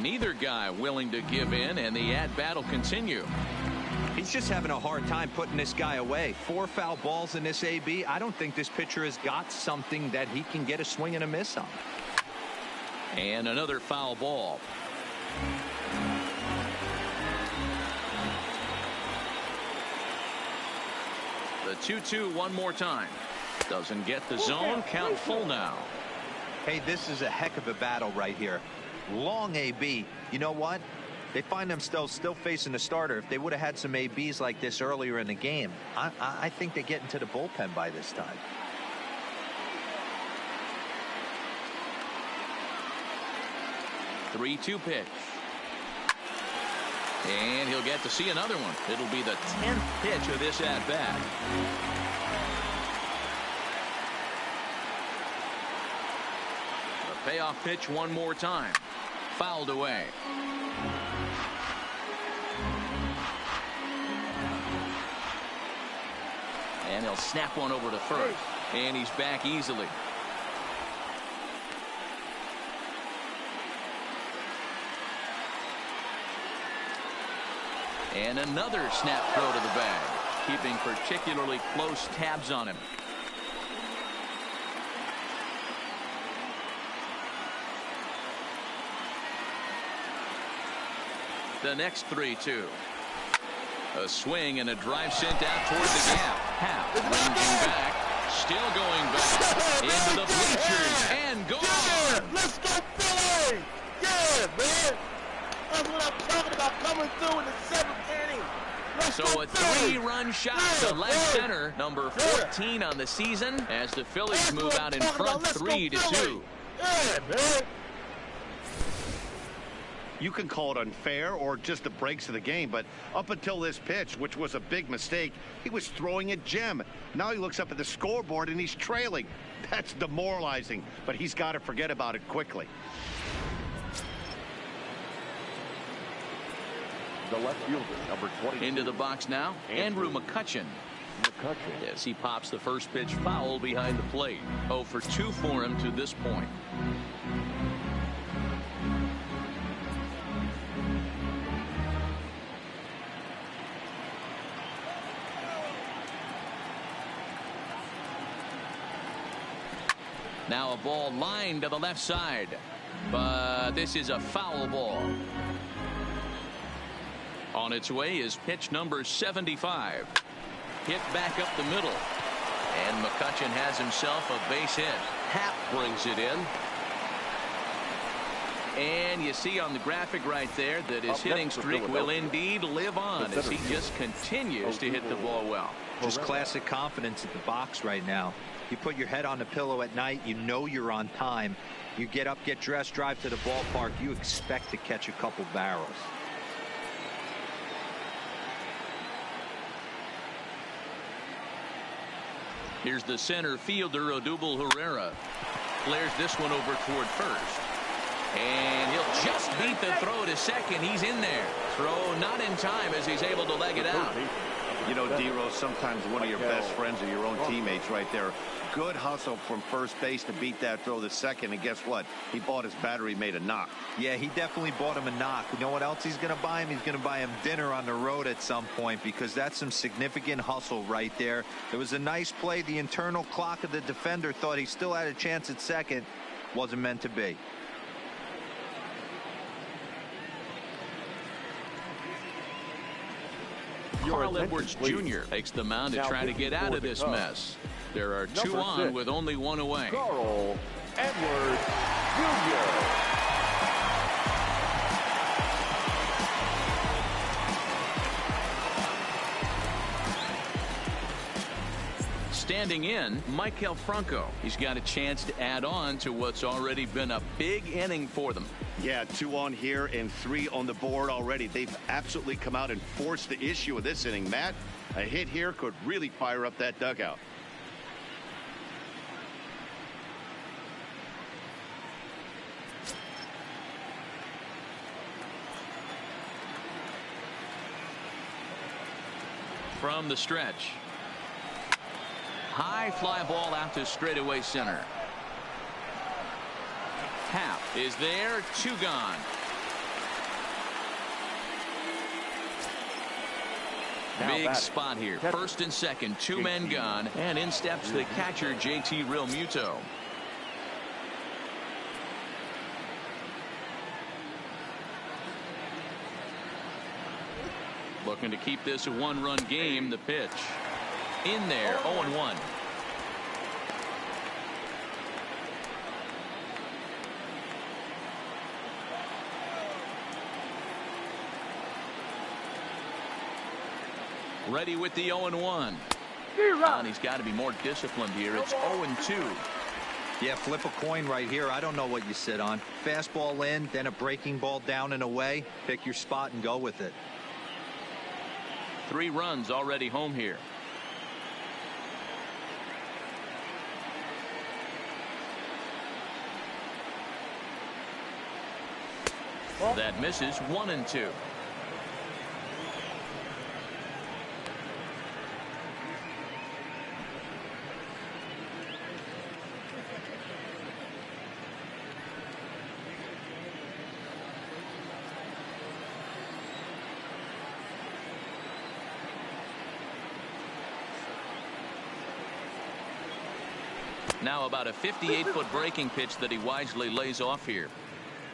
Neither guy willing to give in, and the at-bat will continue. He's just having a hard time putting this guy away. 4 foul balls in this AB. I don't think this pitcher has got something that he can get a swing and a miss on. And another foul ball. The 2-2 one more time. Doesn't get the zone. Count full now. Hey, this is a heck of a battle right here. Long AB. You know what? They find themselves still facing the starter. If they would have had some ABs like this earlier in the game, I think they get into the bullpen by this time. The 3-2 pitch. And he'll get to see another one. It'll be the 10th pitch of this at-bat. Payoff pitch one more time. Fouled away. And he'll snap one over to first. And he's back easily. And another snap throw to the bag, keeping particularly close tabs on him. The next 3-2. A swing and a drive sent out toward the gap. Happ ranging back, still going back into the bleachers and gone. Yeah, let's go Phillies! Yeah, man. That's what I'm talking about, coming through in the 7th inning. So a 3-run shot to left center, number 14 on the season, as the Phillies move out in front 3-2. Yeah, man. You can call it unfair or just the breaks of the game, but up until this pitch, which was a big mistake, he was throwing a gem. Now he looks up at the scoreboard and he's trailing. That's demoralizing, but he's got to forget about it quickly. The left fielder, number 20. Into the box now, Andrew McCutchen. Yes, he pops the first pitch foul behind the plate. 0 for 2 for him to this point. Now a ball lined to the left side, but this is a foul ball. On its way is pitch number 75. Hit back up the middle. And McCutchen has himself a base hit. Happ brings it in. And you see on the graphic right there that his hitting streak will indeed live on as he just continues to hit the ball well. Just classic confidence at the box right now. You put your head on the pillow at night, you know you're on time. You get up, get dressed, drive to the ballpark, you expect to catch a couple barrels. Here's the center fielder, Odubel Herrera. Flares this one over toward first. And he'll just beat the throw to second. He's in there. Throw not in time as he's able to leg it out. You know, D-Rose, sometimes one of your best friends are your own teammates right there. Good hustle from first base to beat that throw to second, and guess what? He bought his battery made a knock. Yeah, he definitely bought him a knock. You know what else he's going to buy him? He's going to buy him dinner on the road at some point, because that's some significant hustle right there. It was a nice play. The internal clock of the defender thought he still had a chance at second. Wasn't meant to be. Carl Edwards Jr. takes the mound to try to get out of this mess. There are 2 on with only 1 away. Carl Edwards Jr. Standing in, Michael Franco. He's got a chance to add on to what's already been a big inning for them. Yeah, 2 on here and 3 on the board already. They've absolutely come out and forced the issue of this inning. Matt, a hit here could really fire up that dugout. From the stretch. High fly ball out to straightaway center. Happ is there, 2 gone. Big spot here. First and second, 2 men gone, and in steps the catcher, JT Realmuto. Looking to keep this a 1-run game. The pitch. In there, 0-1. Ready with the 0-1. And he's got to be more disciplined here. It's 0-2. Yeah, flip a coin right here. I don't know what you sit on. Fastball in, then a breaking ball down and away. Pick your spot and go with it. 3 runs already home here. That misses 1-2. Now about a 58-foot breaking pitch that he wisely lays off here.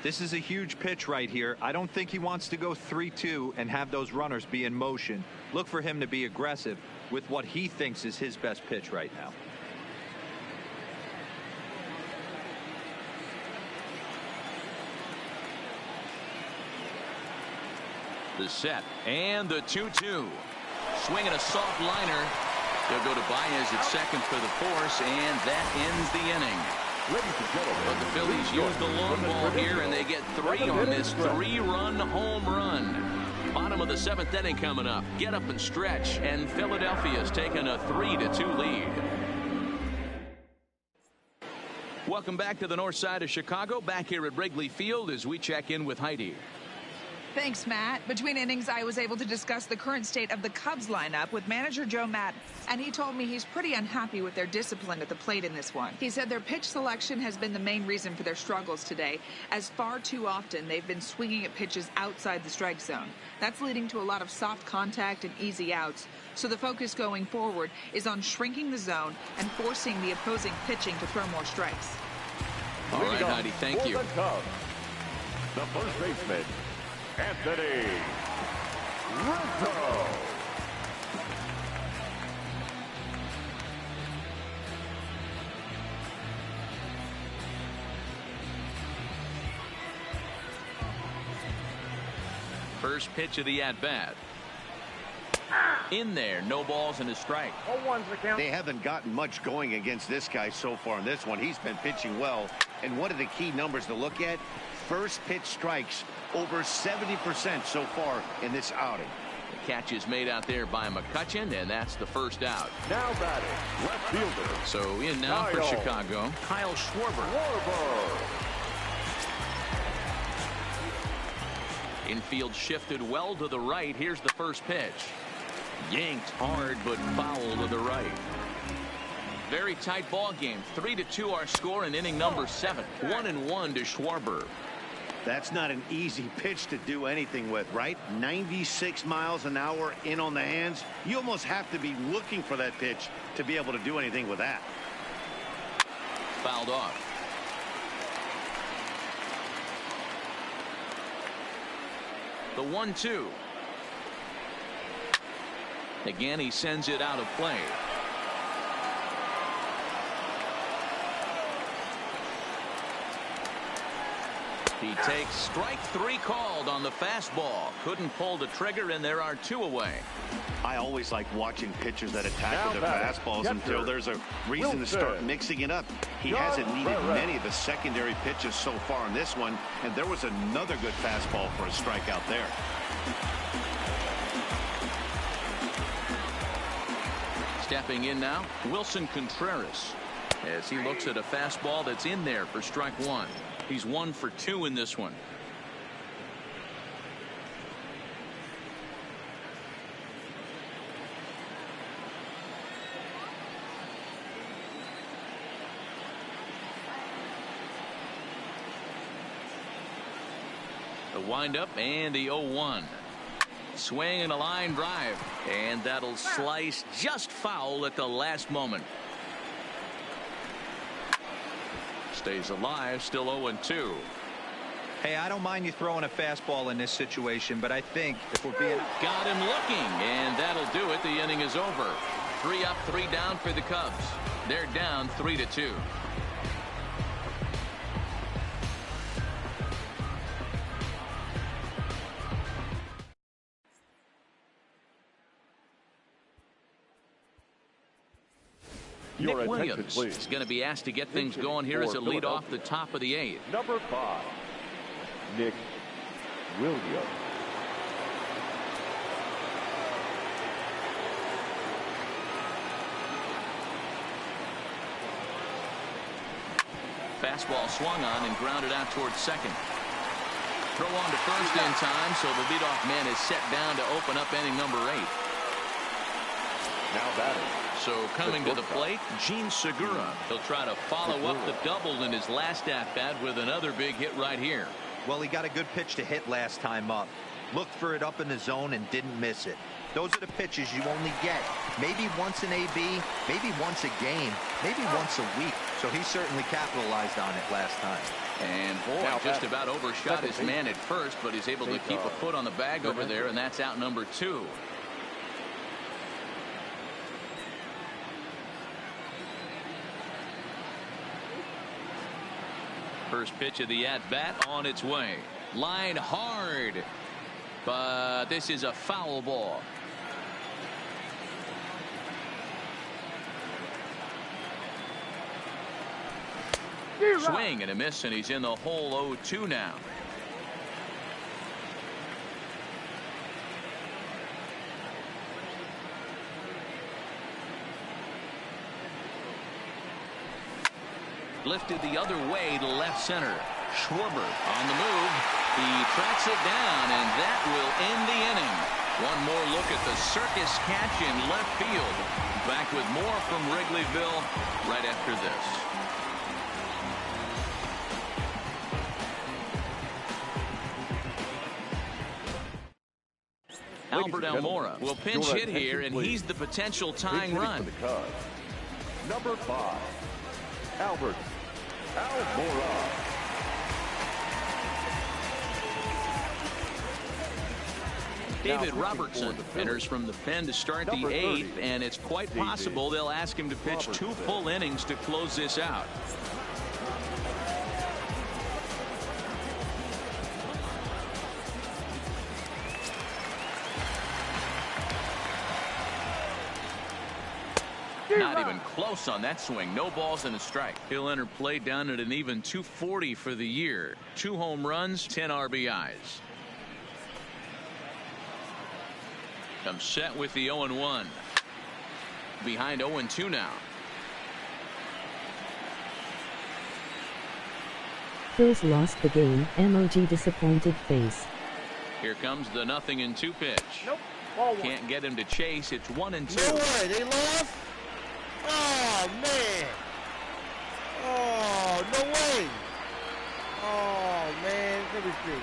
This is a huge pitch right here. I don't think he wants to go 3-2 and have those runners be in motion. Look for him to be aggressive with what he thinks is his best pitch right now. The set and the 2-2. Swinging a soft liner. They'll go to Baez at second for the force, and that ends the inning. But the Phillies use the long ball here, and they get 3 on this 3-run home run. Bottom of the 7th inning coming up. Get up and stretch, and Philadelphia's taken a 3-2 lead. Welcome back to the north side of Chicago, back here at Wrigley Field as we check in with Heidi. Thanks, Matt. Between innings, I was able to discuss the current state of the Cubs lineup with manager Joe Maddon, and he told me he's pretty unhappy with their discipline at the plate in this one. He said their pitch selection has been the main reason for their struggles today, as far too often they've been swinging at pitches outside the strike zone. That's leading to a lot of soft contact and easy outs, so the focus going forward is on shrinking the zone and forcing the opposing pitching to throw more strikes. All right, Heidi, thank you. The first baseman, Anthony Rizzo. First pitch of the at-bat. In there, no balls and a strike. 0-1's the count. They haven't gotten much going against this guy so far in this one. He's been pitching well, and one of the key numbers to look at, first pitch strikes, over 70% so far in this outing. The catch is made out there by McCutchen, and that's the first out. Now batting, left fielder. So in now for Chicago, Kyle Schwarber. Infield shifted well to the right. Here's the first pitch. Yanked hard, but foul to the right. Very tight ball game. 3-2 our score in inning number 7. 1-1 to Schwarber. That's not an easy pitch to do anything with, right? 96 miles an hour in on the hands. You almost have to be looking for that pitch to be able to do anything with that. Fouled off. The 1-2. Again, he sends it out of play. He takes strike 3 called on the fastball. Couldn't pull the trigger, and there are 2 away. I always like watching pitchers that attack with their fastballs until there's a reason to start mixing it up. He hasn't needed many of the secondary pitches so far in this one, and there was another good fastball for a strikeout there. Stepping in now, Wilson Contreras, as he looks at a fastball that's in there for strike 1. He's 1 for 2 in this one. The windup and the 0-1. Swing and a line drive, and that'll slice just foul at the last moment. Stays alive, still 0-2. Hey, I don't mind you throwing a fastball in this situation, but I think if we're being... Got him looking, and that'll do it. The inning is over. 3 up, 3 down for the Cubs. They're down 3-2. Nick Williams is going to be asked to get things going here as a lead off the top of the 8th. Number 5, Nick Williams. Fastball swung on and grounded out towards second. Throw on to first in time, so the leadoff man is set down to open up inning number 8. Now batting. So coming to the plate, Gene Segura. He'll try to follow up the double in his last at-bat with another big hit right here. Well, he got a good pitch to hit last time up. Looked for it up in the zone and didn't miss it. Those are the pitches you only get. Maybe once an AB, maybe once a game, maybe once a week. So he certainly capitalized on it last time. And boy, just about overshot his man at first, but he's able to keep a foot on the bag over there, and that's out number 2. First pitch of the at-bat on its way. Line hard, but this is a foul ball. Swing and a miss, and he's in the hole 0-2 now. Lifted the other way to left center. Schwarber on the move. He tracks it down, and that will end the inning. One more look at the circus catch in left field. Back with more from Wrigleyville right after this. Albert Almora will pinch hit here, and he's the potential tying run. Number 5, Albert Almora. David Robertson enters from the pen to start the 8th, and it's quite possible they'll ask him to pitch 2 full innings to close this out. Not even close on that swing. No balls and a strike. He'll enter play down at an even 240 for the year. 2 home runs, 10 RBIs. Comes set with the 0-1. Behind 0-2 now. Phillies lost the game. Emoji disappointed face. Here comes the 0-2 pitch. Nope. Ball 1. Can't get him to chase. It's 1-2. No way. They lost? Oh, man. Oh, no way. Oh, man. Let me see.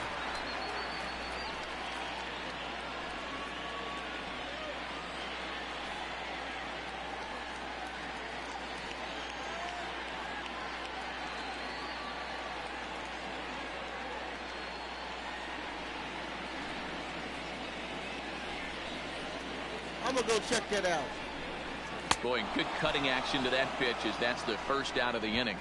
I'm going to go check that out. Boy, good cutting action to that pitch as that's the first out of the inning.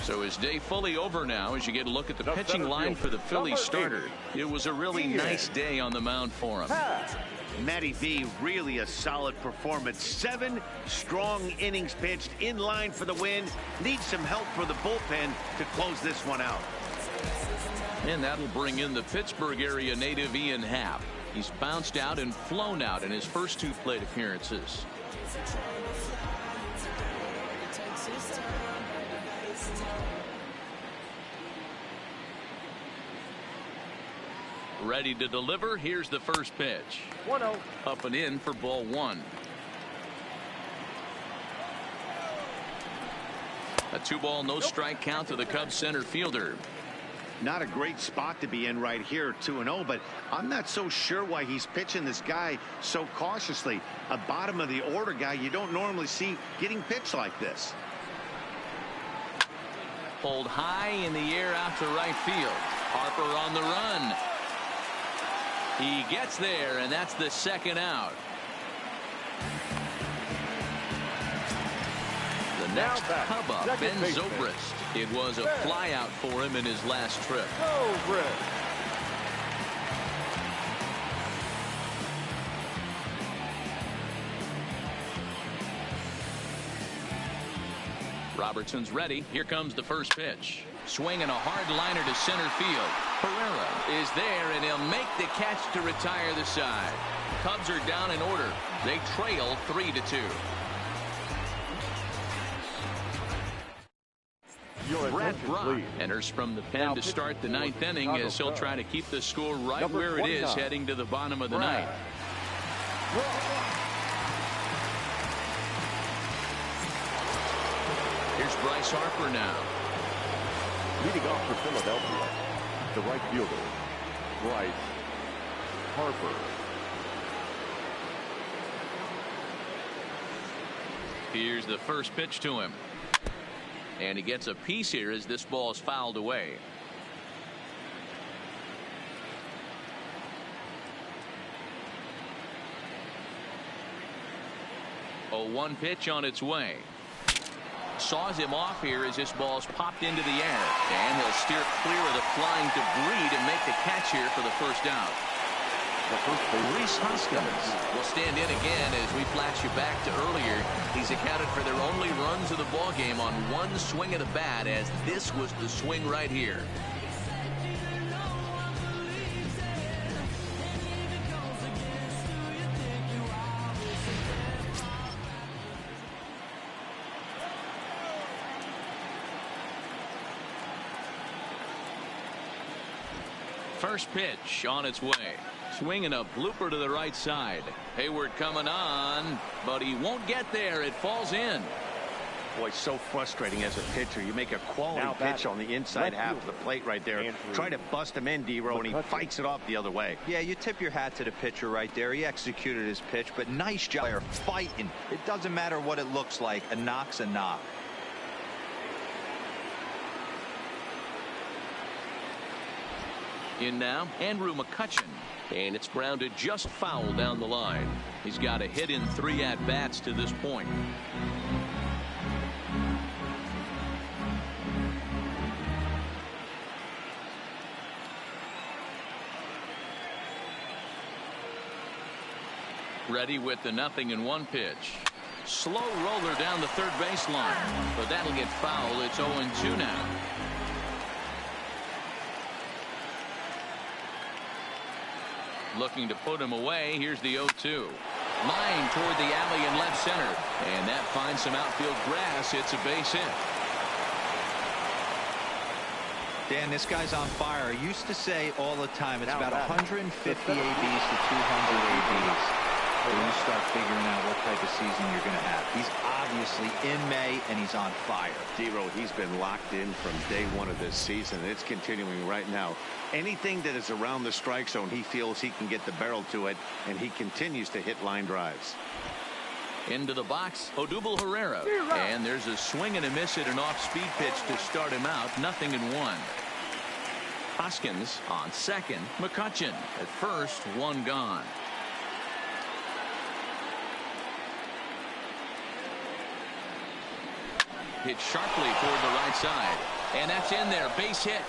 So his day fully over now as you get a look at the pitching line for the Phillies starter. It was a really nice day on the mound for him. Matty B, really a solid performance. 7 strong innings pitched, in line for the win. Needs some help for the bullpen to close this one out. And that'll bring in the Pittsburgh area native Ian Happ. He's bounced out and flown out in his first 2 plate appearances. Ready to deliver. Here's the first pitch. 1-0. Up and in for ball 1. A 2-ball, no strike count to the Cubs center fielder. Not a great spot to be in right here, 2-0, but I'm not so sure why he's pitching this guy so cautiously. A bottom of the order guy you don't normally see getting pitched like this. Pulled high in the air out to right field. Harper on the run. He gets there, and that's the second out. The next Cub up, Ben Zobrist. It was a flyout for him in his last trip. Robertson's ready. Here comes the first pitch. Swinging a hard liner to center field. Pereira is there, and he'll make the catch to retire the side. Cubs are down in order. They trail 3-2. Matt Brock enters from the pen to start the ninth inning as he'll try to keep the score right where it is heading to the bottom of the ninth. Here's Bryce Harper now. Leading off for Philadelphia, the right fielder, Bryce Harper. Here's the first pitch to him. And he gets a piece here as this ball is fouled away. 0-1 pitch on its way. Saws him off here as this ball's popped into the air. And he'll steer clear of the flying debris to make the catch here for the first out. Rhys Hoskins will stand in again as we flash you back to earlier. He's accounted for their only runs of the ball game on one swing of the bat, as this was the swing right here. First pitch on its way. Swinging a blooper to the right side. Hayward coming on, but he won't get there. It falls in. Boy, so frustrating as a pitcher. You make a quality pitch on the inside half of the plate right there. Try to bust him in, D-Row, and he fights it off the other way. Yeah, you tip your hat to the pitcher right there. He executed his pitch, but nice job. They're fighting. It doesn't matter what it looks like. A knock's a knock. In now, Andrew McCutchen. And it's grounded just foul down the line. He's got a hit in 3 at-bats to this point. Ready with the 0-1 pitch. Slow roller down the third baseline, but that'll get foul. It's 0-2 now. Looking to put him away. Here's the 0-2. Line toward the alley in left center. And that finds some outfield grass. It's a base hit. Dan, this guy's on fire. I used to say all the time it's about 150 ABs to 200 ABs. When you start figuring out what type of season you're going to have. He's obviously in May, and he's on fire. D-Row, he's been locked in from day one of this season. It's continuing right now. Anything that is around the strike zone, he feels he can get the barrel to it, and he continues to hit line drives. Into the box, Odubel Herrera. And there's a swing and a miss at an off-speed pitch to start him out. 0-1. Hoskins on second. McCutchen at first. 1 gone. Hit sharply toward the right side. And that's in there. Base hit.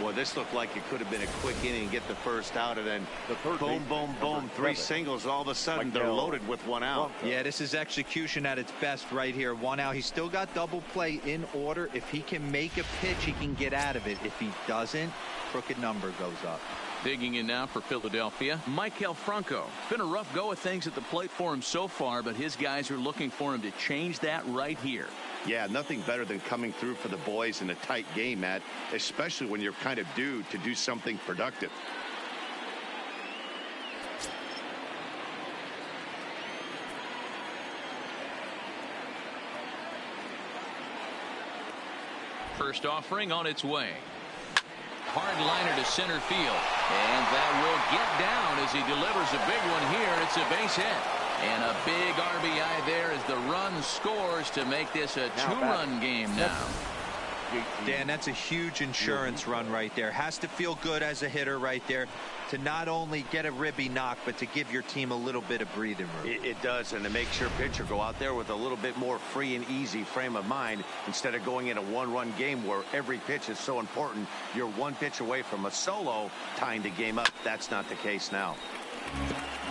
Well, this looked like it could have been a quick inning and get the first out, and then boom, boom, boom, 3 singles. All of a sudden, they're loaded with 1 out. Yeah, this is execution at its best right here. 1 out. He's still got double play in order. If he can make a pitch, he can get out of it. If he doesn't, crooked number goes up. Digging in now for Philadelphia, Maikel Franco. Been a rough go of things at the plate for him so far, but his guys are looking for him to change that right here. Yeah, nothing better than coming through for the boys in a tight game, Matt, especially when you're kind of due to do something productive. First offering on its way. Hard liner to center field. And that will get down as he delivers a big one here. It's a base hit. And a big RBI there as the run scores to make this a 2-run game now. Dan, that's a huge insurance run right there. Has to feel good as a hitter right there to not only get a ribby knock, but to give your team a little bit of breathing room. It does, and it makes your pitcher go out there with a little bit more free and easy frame of mind instead of going in a 1-run game where every pitch is so important. You're 1 pitch away from a solo tying the game up. That's not the case now.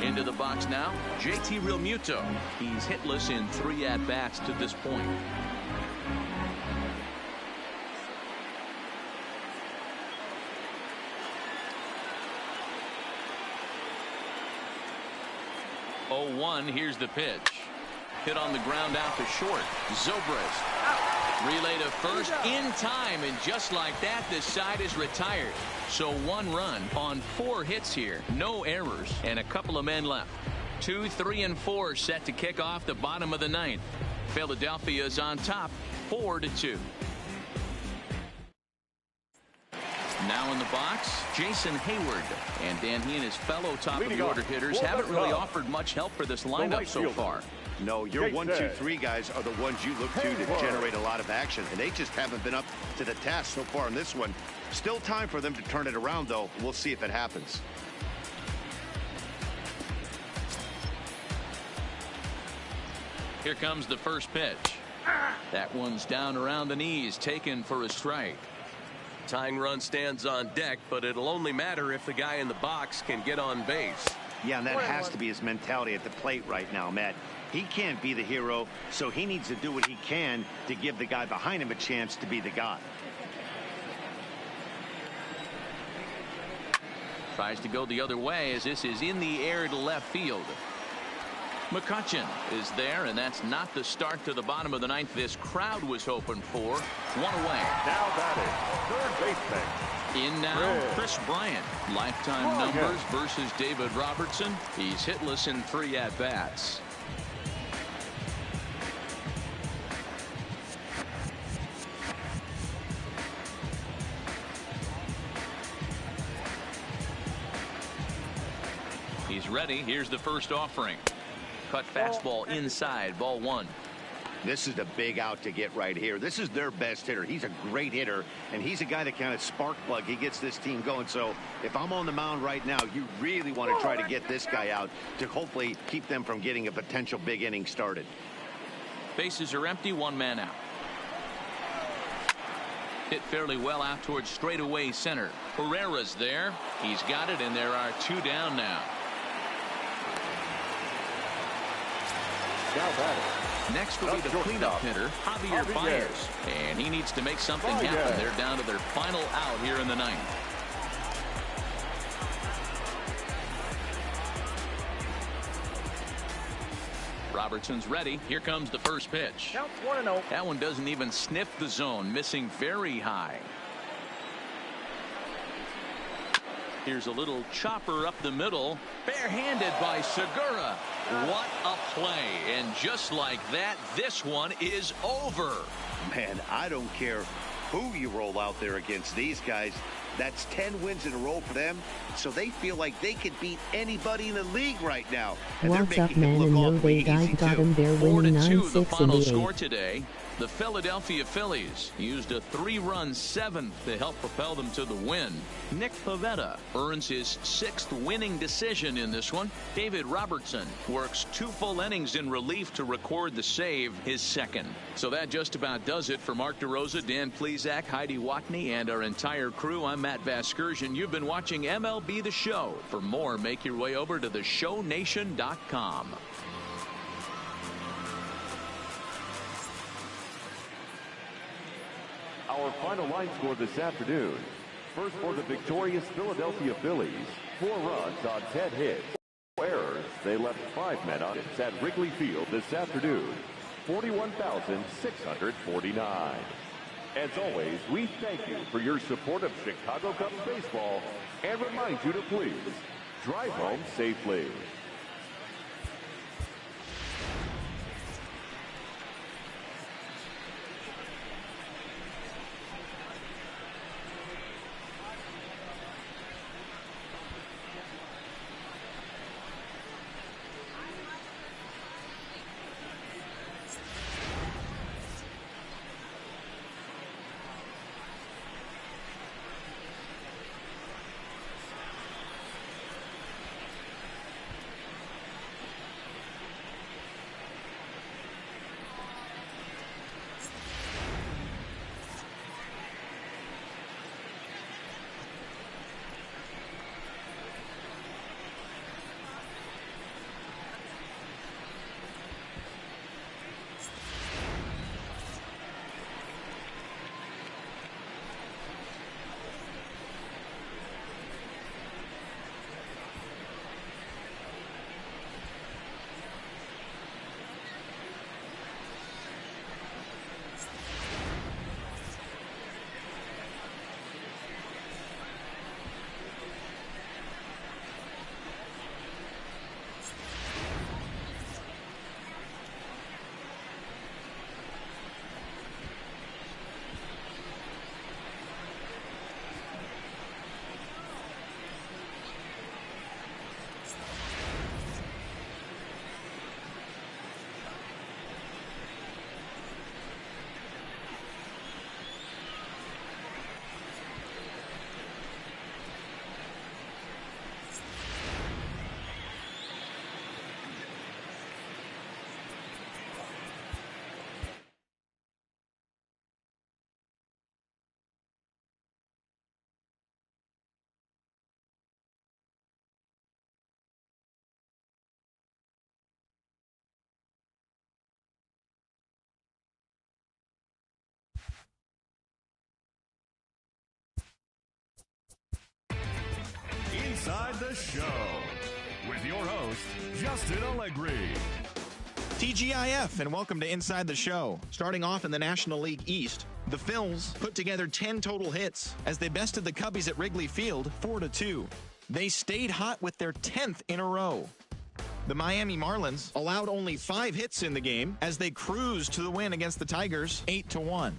Into the box now, JT Realmuto. He's hitless in 3 at-bats to this point. Oh, 1, here's the pitch. Hit on the ground out to short. Zobrist. Relay to first in time, and just like that, this side is retired. So 1 run on 4 hits here. No errors, and a couple of men left. 2, 3, and 4 set to kick off the bottom of the 9th. Philadelphia is on top, 4-2. Now in the box, Jason Hayward. And Dan, he and his fellow top-of-the-order hitters haven't really offered much help for this lineup so far. No, your 1, 2, 3 guys are the ones you look to generate a lot of action, and they just haven't been up to the task so far in this one. Still time for them to turn it around, though. We'll see if it happens. Here comes the first pitch. That one's down around the knees, taken for a strike. Tying run stands on deck, but it'll only matter if the guy in the box can get on base. Yeah, and that has to be his mentality at the plate right now, Matt. He can't be the hero, so he needs to do what he can to give the guy behind him a chance to be the guy. Tries to go the other way as this is in the air to left field. McCutchen is there, and that's not the start to the bottom of the 9th this crowd was hoping for. 1 away. Now batting, third baseman. In now, Chris Bryant. Lifetime numbers versus David Robertson. He's hitless in 3 at-bats. He's ready. Here's the first offering. Cut fastball inside, ball 1. This is the big out to get right here. This is their best hitter. He's a great hitter, and he's a guy that kind of spark plug. He gets this team going. So if I'm on the mound right now, you really want to try to get this guy out to hopefully keep them from getting a potential big inning started. Bases are empty, 1 man out. Hit fairly well out towards straightaway center. Herrera's there. He's got it, and there are 2 down now. Now batting. Next will be the cleanup hitter, Javier Baez. And he needs to make something happen. They're down to their final out here in the 9th. Robertson's ready. Here comes the first pitch. Counts 1-0. That one doesn't even sniff the zone, missing very high. Here's a little chopper up the middle, barehanded by Segura. What a play, and just like that, this one is over. Man, I don't care who you roll out there against these guys. That's 10 wins in a row for them, so they feel like they could beat anybody in the league right now. And What's up, man? And no, they guys got him there, winning 4-2 the 9-6 in final the score 8th. today. The Philadelphia Phillies used a 3-run 7th to help propel them to the win. Nick Pivetta earns his 6th winning decision in this one. David Robertson works 2 full innings in relief to record the save, his 2nd. So that just about does it for Mark DeRosa, Dan Plesac, Heidi Watney, and our entire crew. I'm Matt Vasgersian. You've been watching MLB The Show. For more, make your way over to theshownation.com. Our final line score this afternoon. First for the victorious Philadelphia Phillies. 4 runs on 10 hits. 4 errors. They left 5 men on hits at Wrigley Field this afternoon. 41,649. As always, we thank you for your support of Chicago Cubs baseball and remind you to please drive home safely. Inside the Show with your host, Justin Allegri. TGIF, and welcome to Inside the Show. Starting off in the National League East, the Phils put together 10 total hits as they bested the Cubbies at Wrigley Field 4-2. They stayed hot with their 10th in a row. The Miami Marlins allowed only 5 hits in the game as they cruised to the win against the Tigers 8-1.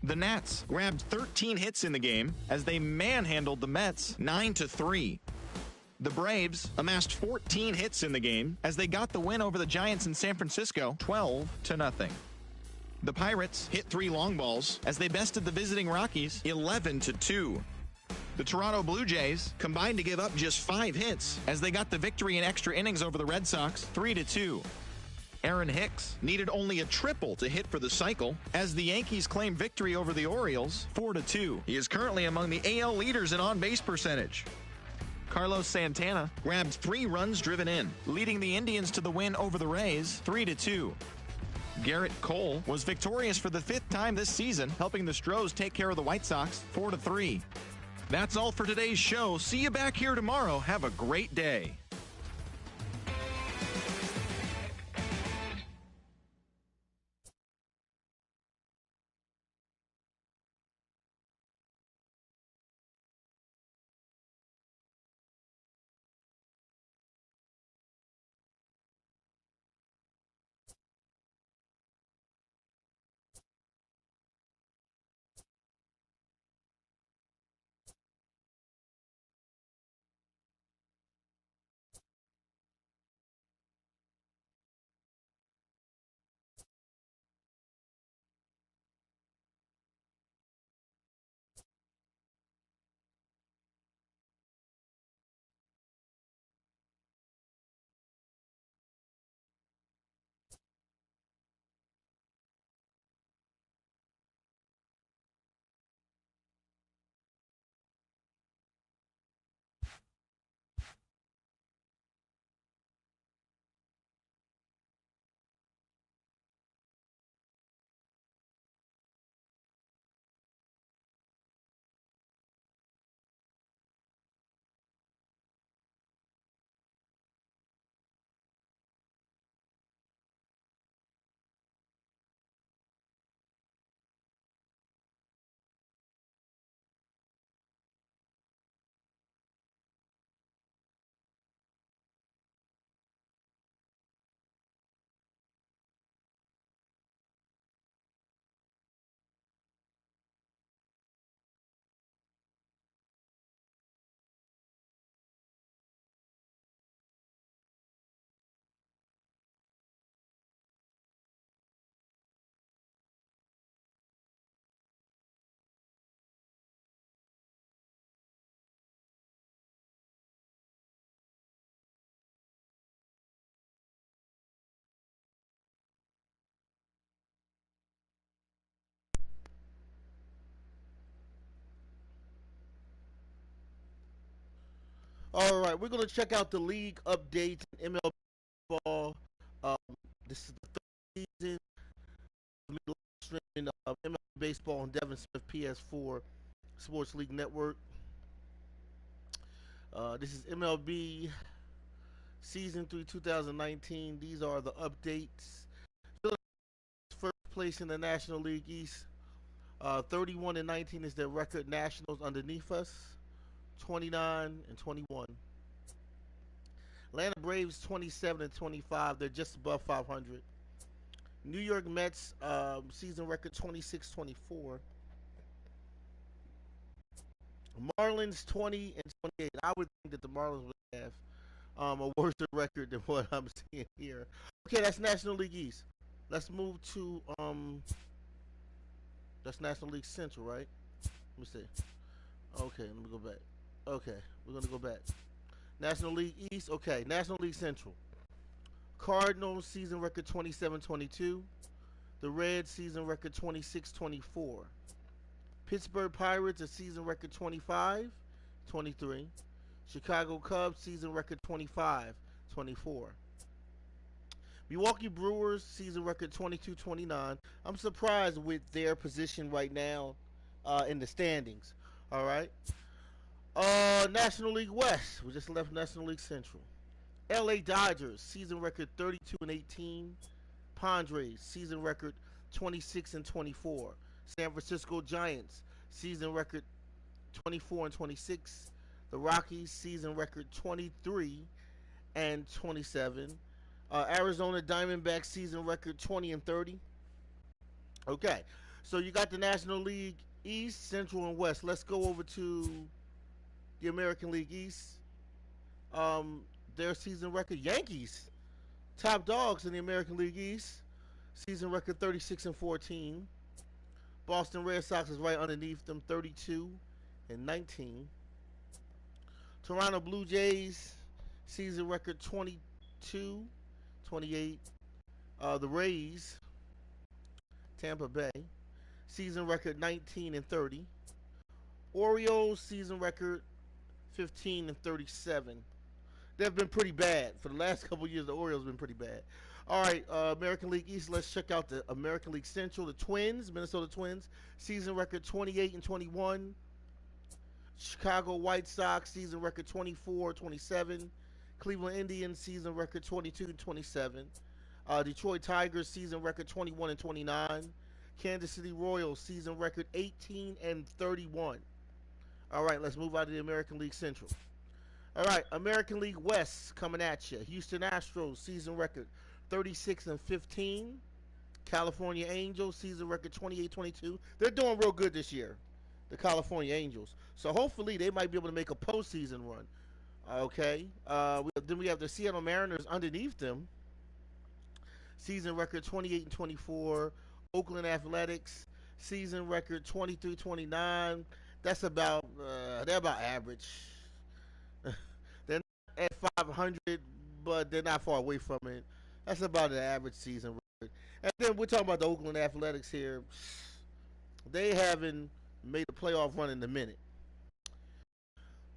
The Nats grabbed 13 hits in the game as they manhandled the Mets 9-3. The Braves amassed 14 hits in the game as they got the win over the Giants in San Francisco 12-0. The Pirates hit 3 long balls as they bested the visiting Rockies 11-2. The Toronto Blue Jays combined to give up just 5 hits as they got the victory in extra innings over the Red Sox 3-2. Aaron Hicks needed only a triple to hit for the cycle as the Yankees claimed victory over the Orioles 4-2. He is currently among the AL leaders in on-base percentage. Carlos Santana grabbed 3 runs driven in, leading the Indians to the win over the Rays 3-2. Garrett Cole was victorious for the 5th time this season, helping the Stros take care of the White Sox 4-3. That's all for today's show. See you back here tomorrow. Have a great day. All right, we're going to check out the league updates in MLB ball. Um, this is the third season of streaming MLB baseball on Devin Smith PS4 Sports League Network. This is MLB season 3 2019. These are the updates. First place in the National League East. 31-19 is their record. Nationals underneath us. 29-21. Atlanta Braves 27-25. They're just above 500. New York Mets season record 26-24. Marlins 20-28. I would think that the Marlins would have a worse record than what I'm seeing here. Okay, that's National League East. Let's move to that's National League Central, right? Let me see. Okay, let me go back. Okay, we're going to go back. National League East, okay. National League Central. Cardinals season record 27-22. The Reds season record 26-24. Pittsburgh Pirates a season record 25-23. Chicago Cubs season record 25-24. Milwaukee Brewers season record 22-29. I'm surprised with their position right now in the standings. All right. National League West. We just left National League Central. LA Dodgers, season record 32 and 18. Padres, season record 26 and 24. San Francisco Giants, season record 24 and 26. The Rockies, season record 23 and 27. Arizona Diamondbacks, season record 20 and 30. Okay, so you got the National League East, Central, and West. Let's go over to the American League East. Their season record, Yankees, top dogs in the American League East. Season record 36 and 14. Boston Red Sox is right underneath them, 32 and 19. Toronto Blue Jays, season record 22, 28. The Rays, Tampa Bay, season record 19 and 30. Orioles, season record 15 and 37. They've been pretty bad. For the last couple of years, the Orioles have been pretty bad. All right, American League East, let's check out the American League Central. The Twins, Minnesota Twins, season record 28 and 21. Chicago White Sox, season record 24, 27. Cleveland Indians, season record 22 and 27. Detroit Tigers, season record 21 and 29. Kansas City Royals, season record 18 and 31. All right, let's move out to the American League Central. All right, American League West coming at you. Houston Astros, season record 36 and 15. California Angels, season record 28-22. They're doing real good this year, the California Angels. So hopefully they might be able to make a postseason run. Okay. Then we have the Seattle Mariners underneath them. Season record 28 and 24. Oakland Athletics, season record 23-29. That's about they're about average. They're not at 500, but they're not far away from it. That's about an average season record. And then we're talking about the Oakland Athletics here. They haven't made a playoff run in a minute.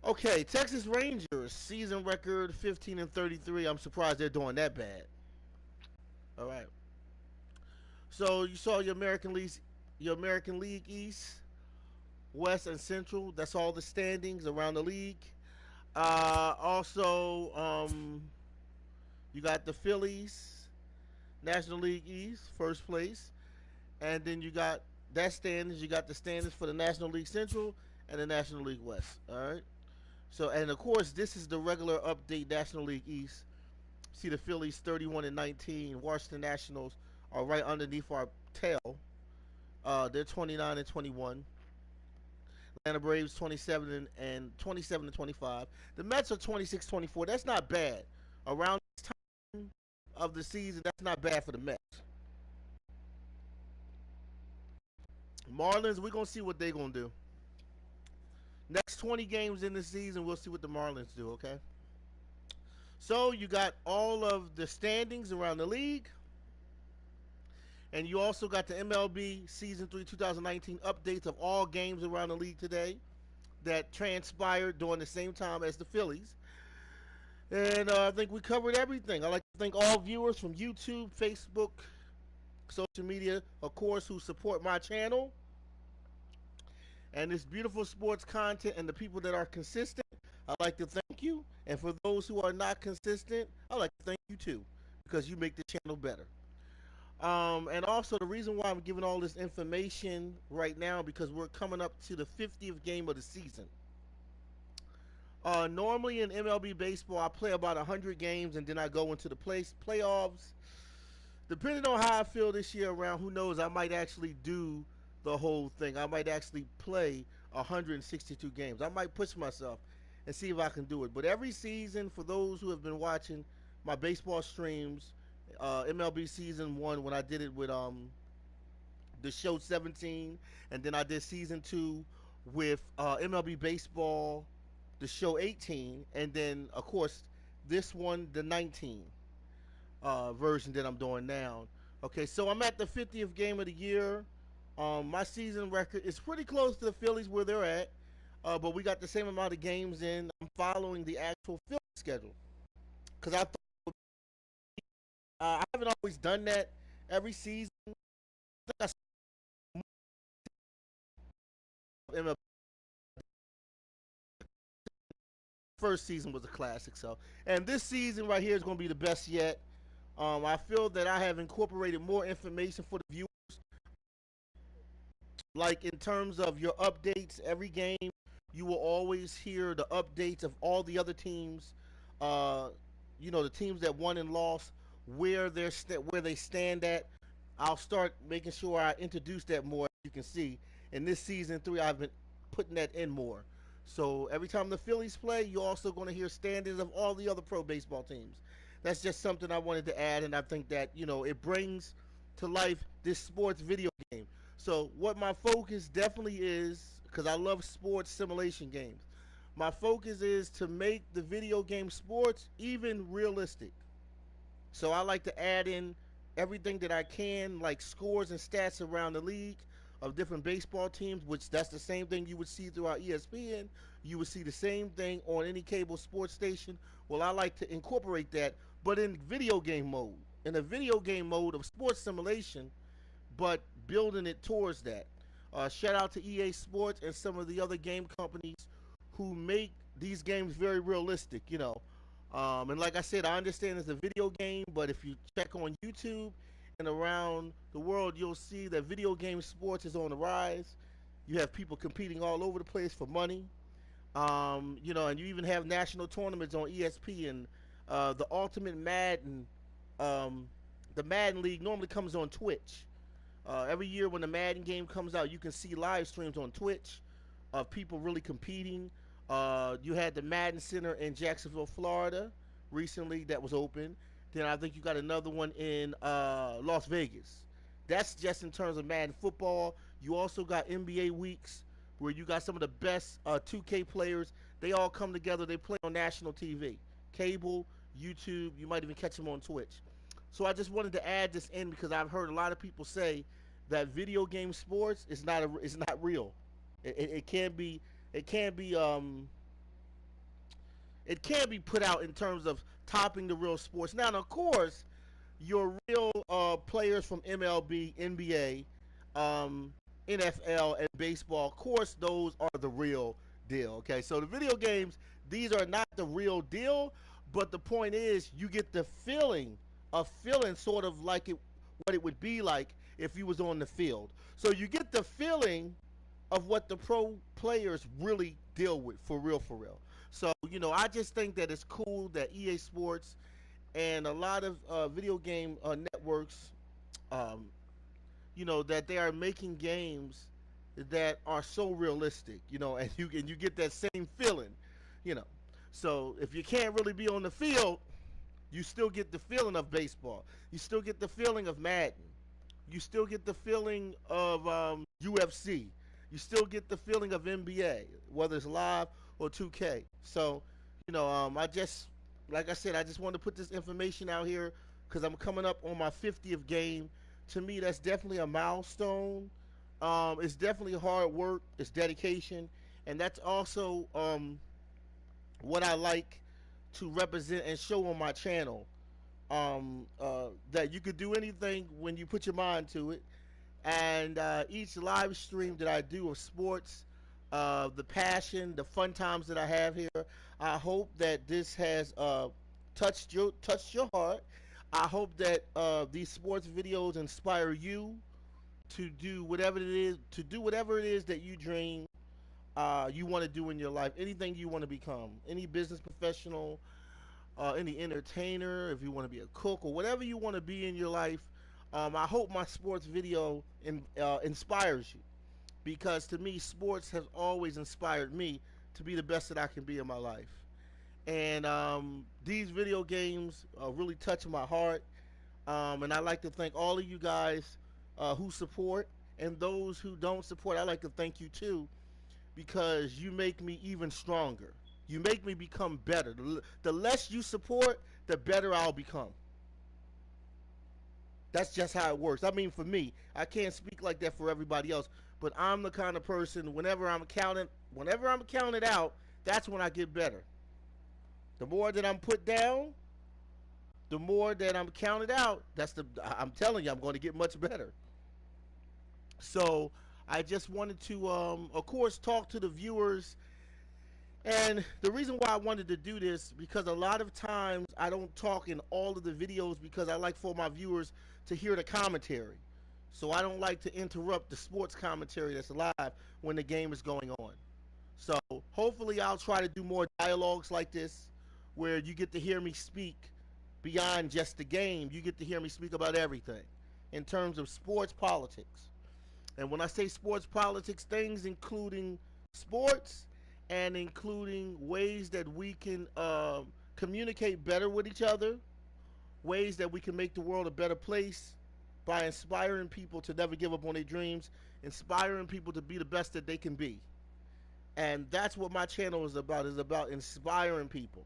Okay, Texas Rangers, season record 15 and 33. I'm surprised they're doing that bad. All right. So you saw your American League East, West, and Central. That's all the standings around the league. Also, you got the Phillies, National League East, first place, and then you got that standings. You got the standings for the National League Central and the National League West. All right. So, and of course, this is the regular update National League East. See the Phillies 31 and 19. Washington Nationals are right underneath our tail. They're 29 and 21. Atlanta Braves 27 and 27 and 25. The Mets are 26-24. That's not bad. Around this time of the season, that's not bad for the Mets. Marlins, we're gonna see what they're gonna do. Next 20 games in the season, we'll see what the Marlins do, okay? So you got all of the standings around the league. And you also got the MLB Season 3 2019 updates of all games around the league today that transpired during the same time as the Phillies. And I think we covered everything. I'd like to thank all viewers from YouTube, Facebook, social media, of course, who support my channel and this beautiful sports content, and the people that are consistent. I'd like to thank you. And for those who are not consistent, I'd like to thank you too, because you make the channel better. And also the reason why I'm giving all this information right now, because we're coming up to the 50th game of the season. Normally in MLB baseball, I play about 100 games and then I go into the playoffs. Depending on how I feel this year around, who knows, I might actually do the whole thing. I might actually play 162 games. I might push myself and see if I can do it. But every season, for those who have been watching my baseball streams, MLB season 1, when I did it with the show 17, and then I did season 2 with MLB baseball, the show 18, and then of course this one, the 19 version that I'm doing now. Okay, so I'm at the 50th game of the year. My season record is pretty close to the Phillies where they're at, but we got the same amount of games in. I'm following the actual Phillies schedule because I haven't always done that every season. I think first season was a classic. So, and this season right here is going to be the best yet. I feel that I have incorporated more information for the viewers, like in terms of your updates. Every game, you will always hear the updates of all the other teams. Uh, the teams that won and lost, where they stand at. I'll start making sure I introduce that more. As you can see, in this season 3, I've been putting that in more. So every time the Phillies play, you're also going to hear standings of all the other pro baseball teams. That's just something I wanted to add, and I think that it brings to life this sports video game. So what my focus definitely is, because I love sports simulation games, my focus is to make the video game sports even realistic. So I like to add in everything that I can, like scores and stats around the league of different baseball teams, which that's the same thing you would see throughout ESPN. You would see the same thing on any cable sports station. Well, I like to incorporate that, but in video game mode, in a video game mode of sports simulation, but building it towards that. Shout out to EA Sports and some of the other game companies who make these games very realistic. And like I said, I understand it's a video game, but if you check on YouTube and around the world, you'll see that video game sports is on the rise. You have people competing all over the place for money. And you even have national tournaments on ESP and the Ultimate Madden. The Madden League normally comes on Twitch. Every year when the Madden game comes out, you can see live streams on Twitch of people really competing. You had the Madden Center in Jacksonville, Florida, recently that was open. Then I think you got another one in Las Vegas. That's just in terms of Madden football. You also got NBA weeks where you got some of the best 2K players. They all come together. They play on national TV, cable, YouTube. You might even catch them on Twitch. So I just wanted to add this in because I've heard a lot of people say that video game sports is not real. It can't be it can't be it can be put out in terms of topping the real sports. Now, of course, your real players from MLB, NBA, NFL, and baseball, of course, those are the real deal. Okay, so the video games, these are not the real deal, but the point is, you get the feeling of feeling sort of like what it would be like if you was on the field. So you get the feeling of what the pro players really deal with for real, for real. So, I just think that it's cool that EA Sports and a lot of video game networks, um, that they are making games that are so realistic, and you get that same feeling, you know. So if you can't really be on the field, you still get the feeling of baseball. You still get the feeling of Madden. You still get the feeling of UFC. You still get the feeling of NBA, whether it's live or 2K. So, like I said, I just wanted to put this information out here because I'm coming up on my 50th game. To me, that's definitely a milestone. It's definitely hard work. It's dedication. And that's also what I like to represent and show on my channel. That you could do anything when you put your mind to it. And each live stream that I do of sports, the passion, the fun times that I have here, I hope that this has touched your heart. I hope that these sports videos inspire you to do whatever it is that you dream you want to do in your life. Anything you want to become, any business professional, any entertainer, if you want to be a cook or whatever you want to be in your life. I hope my sports video inspires you, because to me, sports has always inspired me to be the best that I can be in my life. And these video games really touch my heart. And I'd like to thank all of you guys who support, and those who don't support. I'd like to thank you too, because you make me even stronger. You make me become better. The less you support, the better I'll become. That's just how it works. I mean, for me, I can't speak like that for everybody else, but I'm the kind of person, whenever I'm counted out, that's when I get better. The more that I'm put down, the more that I'm counted out, I'm telling you, I'm going to get much better. So I just wanted to, of course, talk to the viewers And the reason why I wanted to do this, because a lot of times I don't talk in all of the videos because I like for my viewers to hear the commentary. So I don't like to interrupt the sports commentary that's live when the game is going on. So hopefully I'll try to do more dialogues like this where you get to hear me speak beyond just the game. You get to hear me speak about everything in terms of sports politics. And when I say sports politics, things including sports and including ways that we can communicate better with each other, ways that we can make the world a better place by inspiring people to never give up on their dreams, inspiring people to be the best that they can be. And that's what my channel is about inspiring people.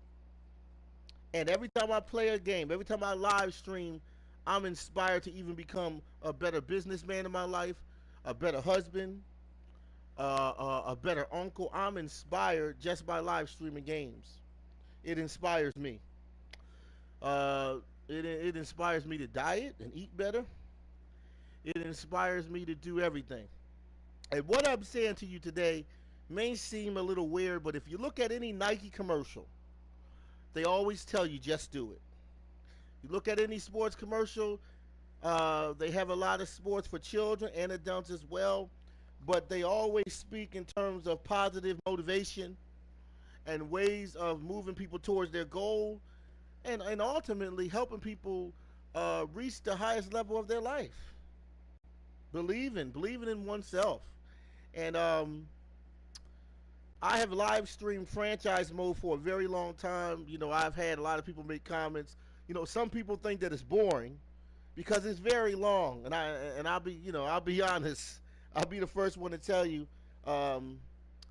And every time I play a game, every time I live stream, I'm inspired to even become a better businessman in my life, a better husband, a better uncle. I'm inspired just by live streaming games. It inspires me. Uh, it inspires me to diet and eat better. It inspires me to do everything. And what I'm saying to you today may seem a little weird, but if you look at any Nike commercial, they always tell you just do it. You look at any sports commercial, they have a lot of sports for children and adults as well, but they always speak in terms of positive motivation and ways of moving people towards their goal and ultimately helping people reach the highest level of their life. Believing in oneself. And I have live streamed franchise mode for a very long time. You know, I've had a lot of people make comments. You know, some people think that it's boring because it's very long, and I'll be I'll be honest. I'll be the first one to tell you,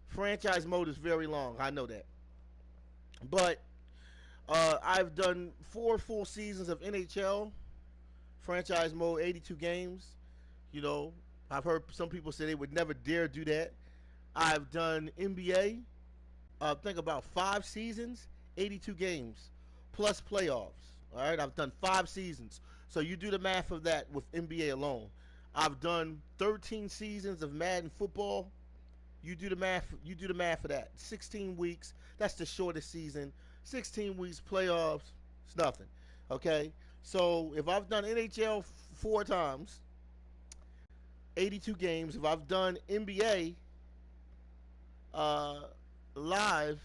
franchise mode is very long. I know that, but I've done 4 full seasons of NHL franchise mode, 82 games. You know, I've heard some people say they would never dare do that. I've done NBA. I think about 5 seasons, 82 games, plus playoffs. All right, I've done 5 seasons. So you do the math of that with NBA alone. I've done 13 seasons of Madden football. You do the math. You do the math of that. 16 weeks. That's the shortest season. 16 weeks playoffs. It's nothing. Okay. So if I've done NHL 4 times, 82 games. If I've done NBA uh, live,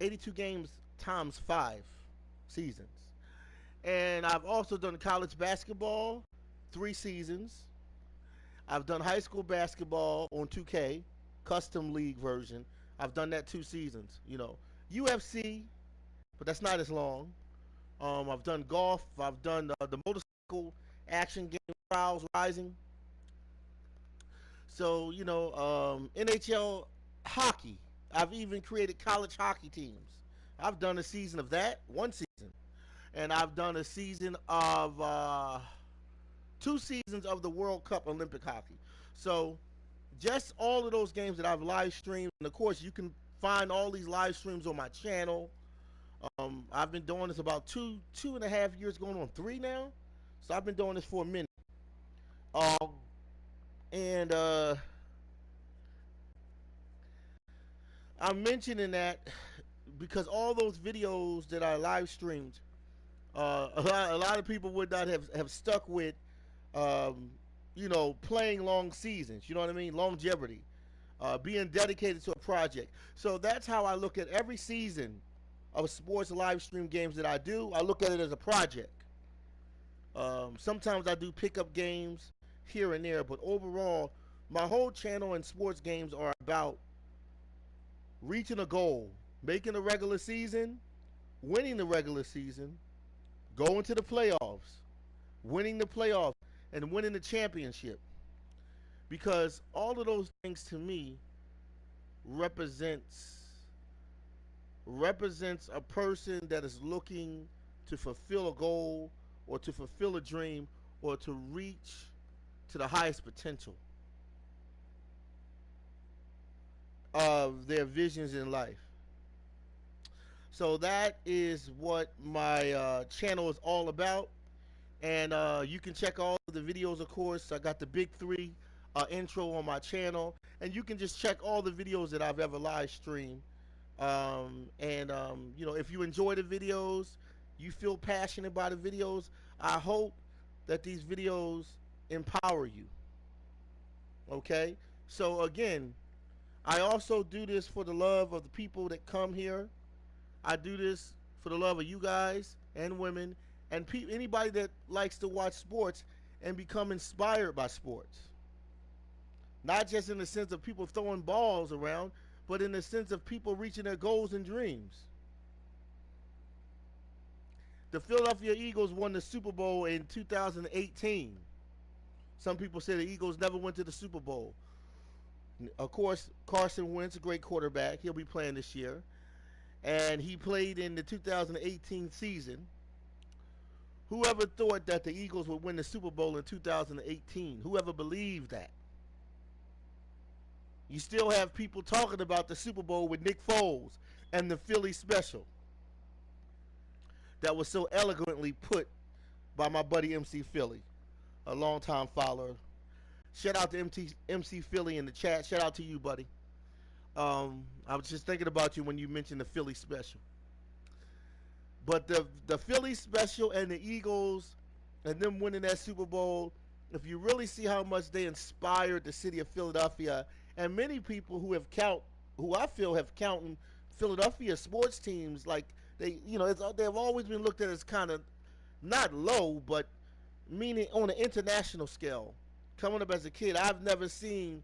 82 games times 5 seasons. And I've also done college basketball, 3 seasons. I've done high school basketball on 2K, custom league version. I've done that 2 seasons. You know, UFC, but that's not as long. I've done golf. I've done the motorcycle action game Trials Rising. So NHL hockey. I've even created college hockey teams. I've done a season of that, 1 season, and I've done a season of 2 seasons of the World Cup Olympic hockey. So just all of those games that I've live streamed, and of course you can find all these live streams on my channel. I've been doing this about 2.5 years, going on 3 now. So I've been doing this for a minute. And I'm mentioning that because all those videos that I live streamed, a lot of people would not have stuck with, playing long seasons. You know what I mean? Longevity, being dedicated to a project. So that's how I look at every season of sports live stream games that I do. I look at it as a project. Sometimes I do pickup games here and there, but overall, my whole channel and sports games are about reaching a goal, making the regular season, winning the regular season, going to the playoffs, winning the playoffs, and winning the championship. Because all of those things to me represents a person that is looking to fulfill a goal or to fulfill a dream or to reach to the highest potential of their visions in life. So that is what my channel is all about. And you can check all of the videos, of course. I got the big 3 intro on my channel, and you can just check all the videos that I've ever live streamed. You know, if you enjoy the videos, you feel passionate about the videos, I hope that these videos empower you. Okay? So again, I also do this for the love of the people that come here. I do this for the love of you guys and women and anybody that likes to watch sports and become inspired by sports. Not just in the sense of people throwing balls around, but in the sense of people reaching their goals and dreams. The Philadelphia Eagles won the Super Bowl in 2018. Some people say the Eagles never went to the Super Bowl. Of course, Carson Wentz, a great quarterback. He'll be playing this year. And he played in the 2018 season. Whoever thought that the Eagles would win the Super Bowl in 2018? Whoever believed that? You still have people talking about the Super Bowl with Nick Foles and the Philly special that was so eloquently put by my buddy MC Philly, a longtime follower. Shout out to MC Philly in the chat. Shout out to you, buddy. I was just thinking about you when you mentioned the Philly special. But the Philly special and the Eagles and them winning that Super Bowl, if you really see how much they inspired the city of Philadelphia and many people who I feel have counted Philadelphia sports teams like they've always been looked at as kind of not low, but meaning on an international scale. Coming up as a kid, I've never seen,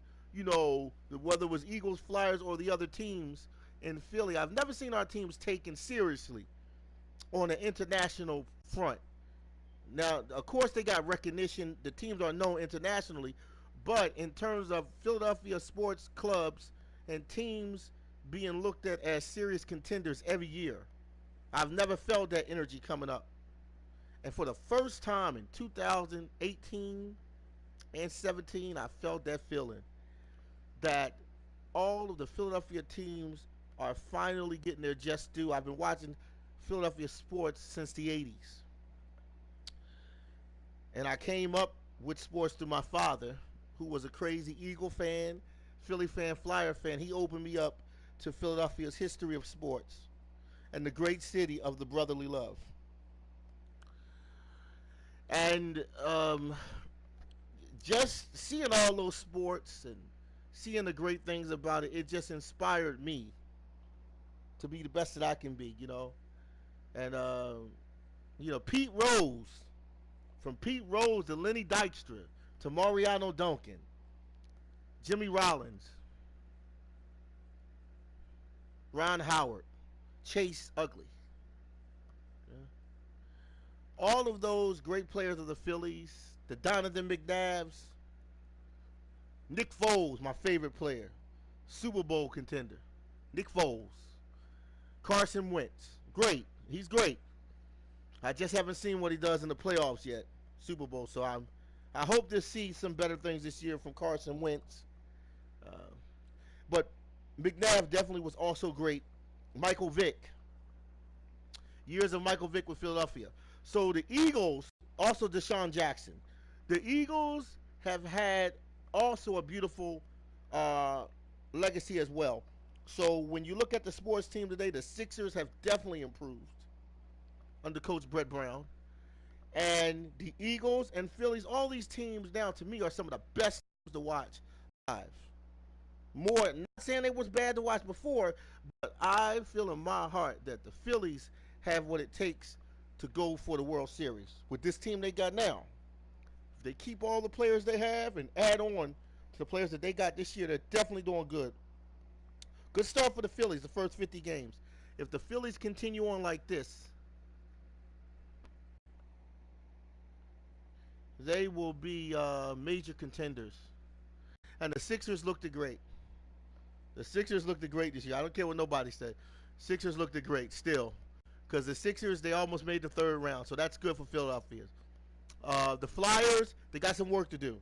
whether it was Eagles, Flyers, or the other teams in Philly, I've never seen our teams taken seriously on an international front. Now, of course, they got recognition. The teams are known internationally, but in terms of Philadelphia sports clubs and teams being looked at as serious contenders every year, I've never felt that energy coming up. And for the first time in 2018 and 17, I felt that feeling that all of the Philadelphia teams are finally getting their just due. I've been watching Philadelphia sports since the 80s. And I came up with sports through my father, who was a crazy Eagle fan, Philly fan, Flyer fan. He opened me up to Philadelphia's history of sports and the great city of the brotherly love. And just seeing all those sports and seeing the great things about it, it just inspired me to be the best that I can be, And, Pete Rose, from Pete Rose to Lenny Dykstra to Mariano Duncan, Jimmy Rollins, Ron Howard, Chase Utley. All of those great players of the Phillies, the Donovan McNabbs, Nick Foles, my favorite player, Super Bowl contender, Nick Foles, Carson Wentz, great, he's great. I just haven't seen what he does in the playoffs yet, Super Bowl. So I hope to see some better things this year from Carson Wentz. But McNabb definitely was also great. Michael Vick, years of Michael Vick with Philadelphia. So the Eagles, also Deshaun Jackson. The Eagles have had also a beautiful legacy as well. So when you look at the sports team today, the Sixers have definitely improved under Coach Brett Brown. And the Eagles and Phillies, all these teams now to me are some of the best teams to watch live. More, not saying it was bad to watch before, but I feel in my heart that the Phillies have what it takes to go for the World Series. With this team they got now, if they keep all the players they have and add on to the players that they got this year, they're definitely doing good. Good start for the Phillies, the first 50 games. If the Phillies continue on like this, they will be major contenders. And the Sixers looked great. The Sixers looked great this year. I don't care what nobody said. Sixers looked great still. Because the Sixers, they almost made the third round. So that's good for Philadelphia. The Flyers, they got some work to do.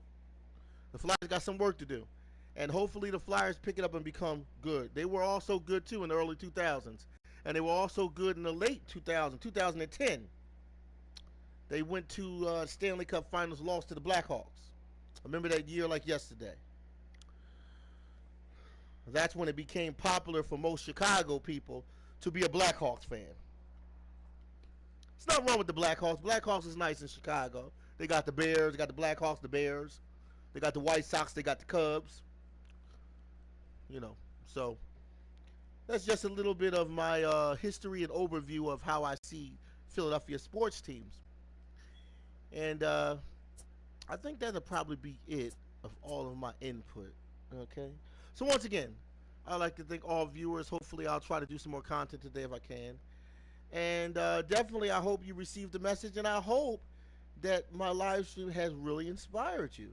The Flyers got some work to do. And hopefully the Flyers pick it up and become good. They were also good, too, in the early 2000s. And they were also good in the late 2010. They went to Stanley Cup Finals, lost to the Blackhawks. remember that year like yesterday. That's when it became popular for most Chicago people to be a Blackhawks fan. There's nothing wrong with the Blackhawks. Blackhawks is nice in Chicago. They got the Bears, they got the Blackhawks, the Bears. They got the White Sox, they got the Cubs. You know, so that's just a little bit of my history and overview of how I see Philadelphia sports teams. And I think that'll probably be it of all of my input. Okay? So once again, I'd like to thank all viewers. Hopefully I'll try to do some more content today if I can. And definitely I hope you received the message, and I hope that my live stream has really inspired you.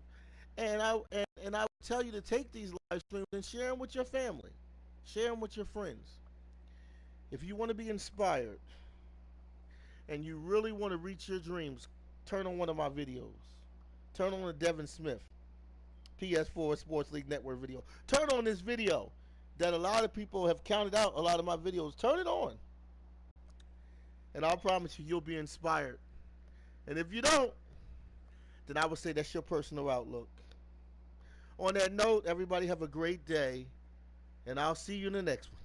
And I will tell you to take these live streams and share them with your family. Share them with your friends. If you want to be inspired and you really want to reach your dreams, turn on one of my videos. Turn on the Devin Smith PS4 Sports League Network video. Turn on this video that a lot of people have counted out a lot of my videos. Turn it on. And I'll promise you, you'll be inspired. And if you don't, then I would say that's your personal outlook. On that note, everybody have a great day, and I'll see you in the next one.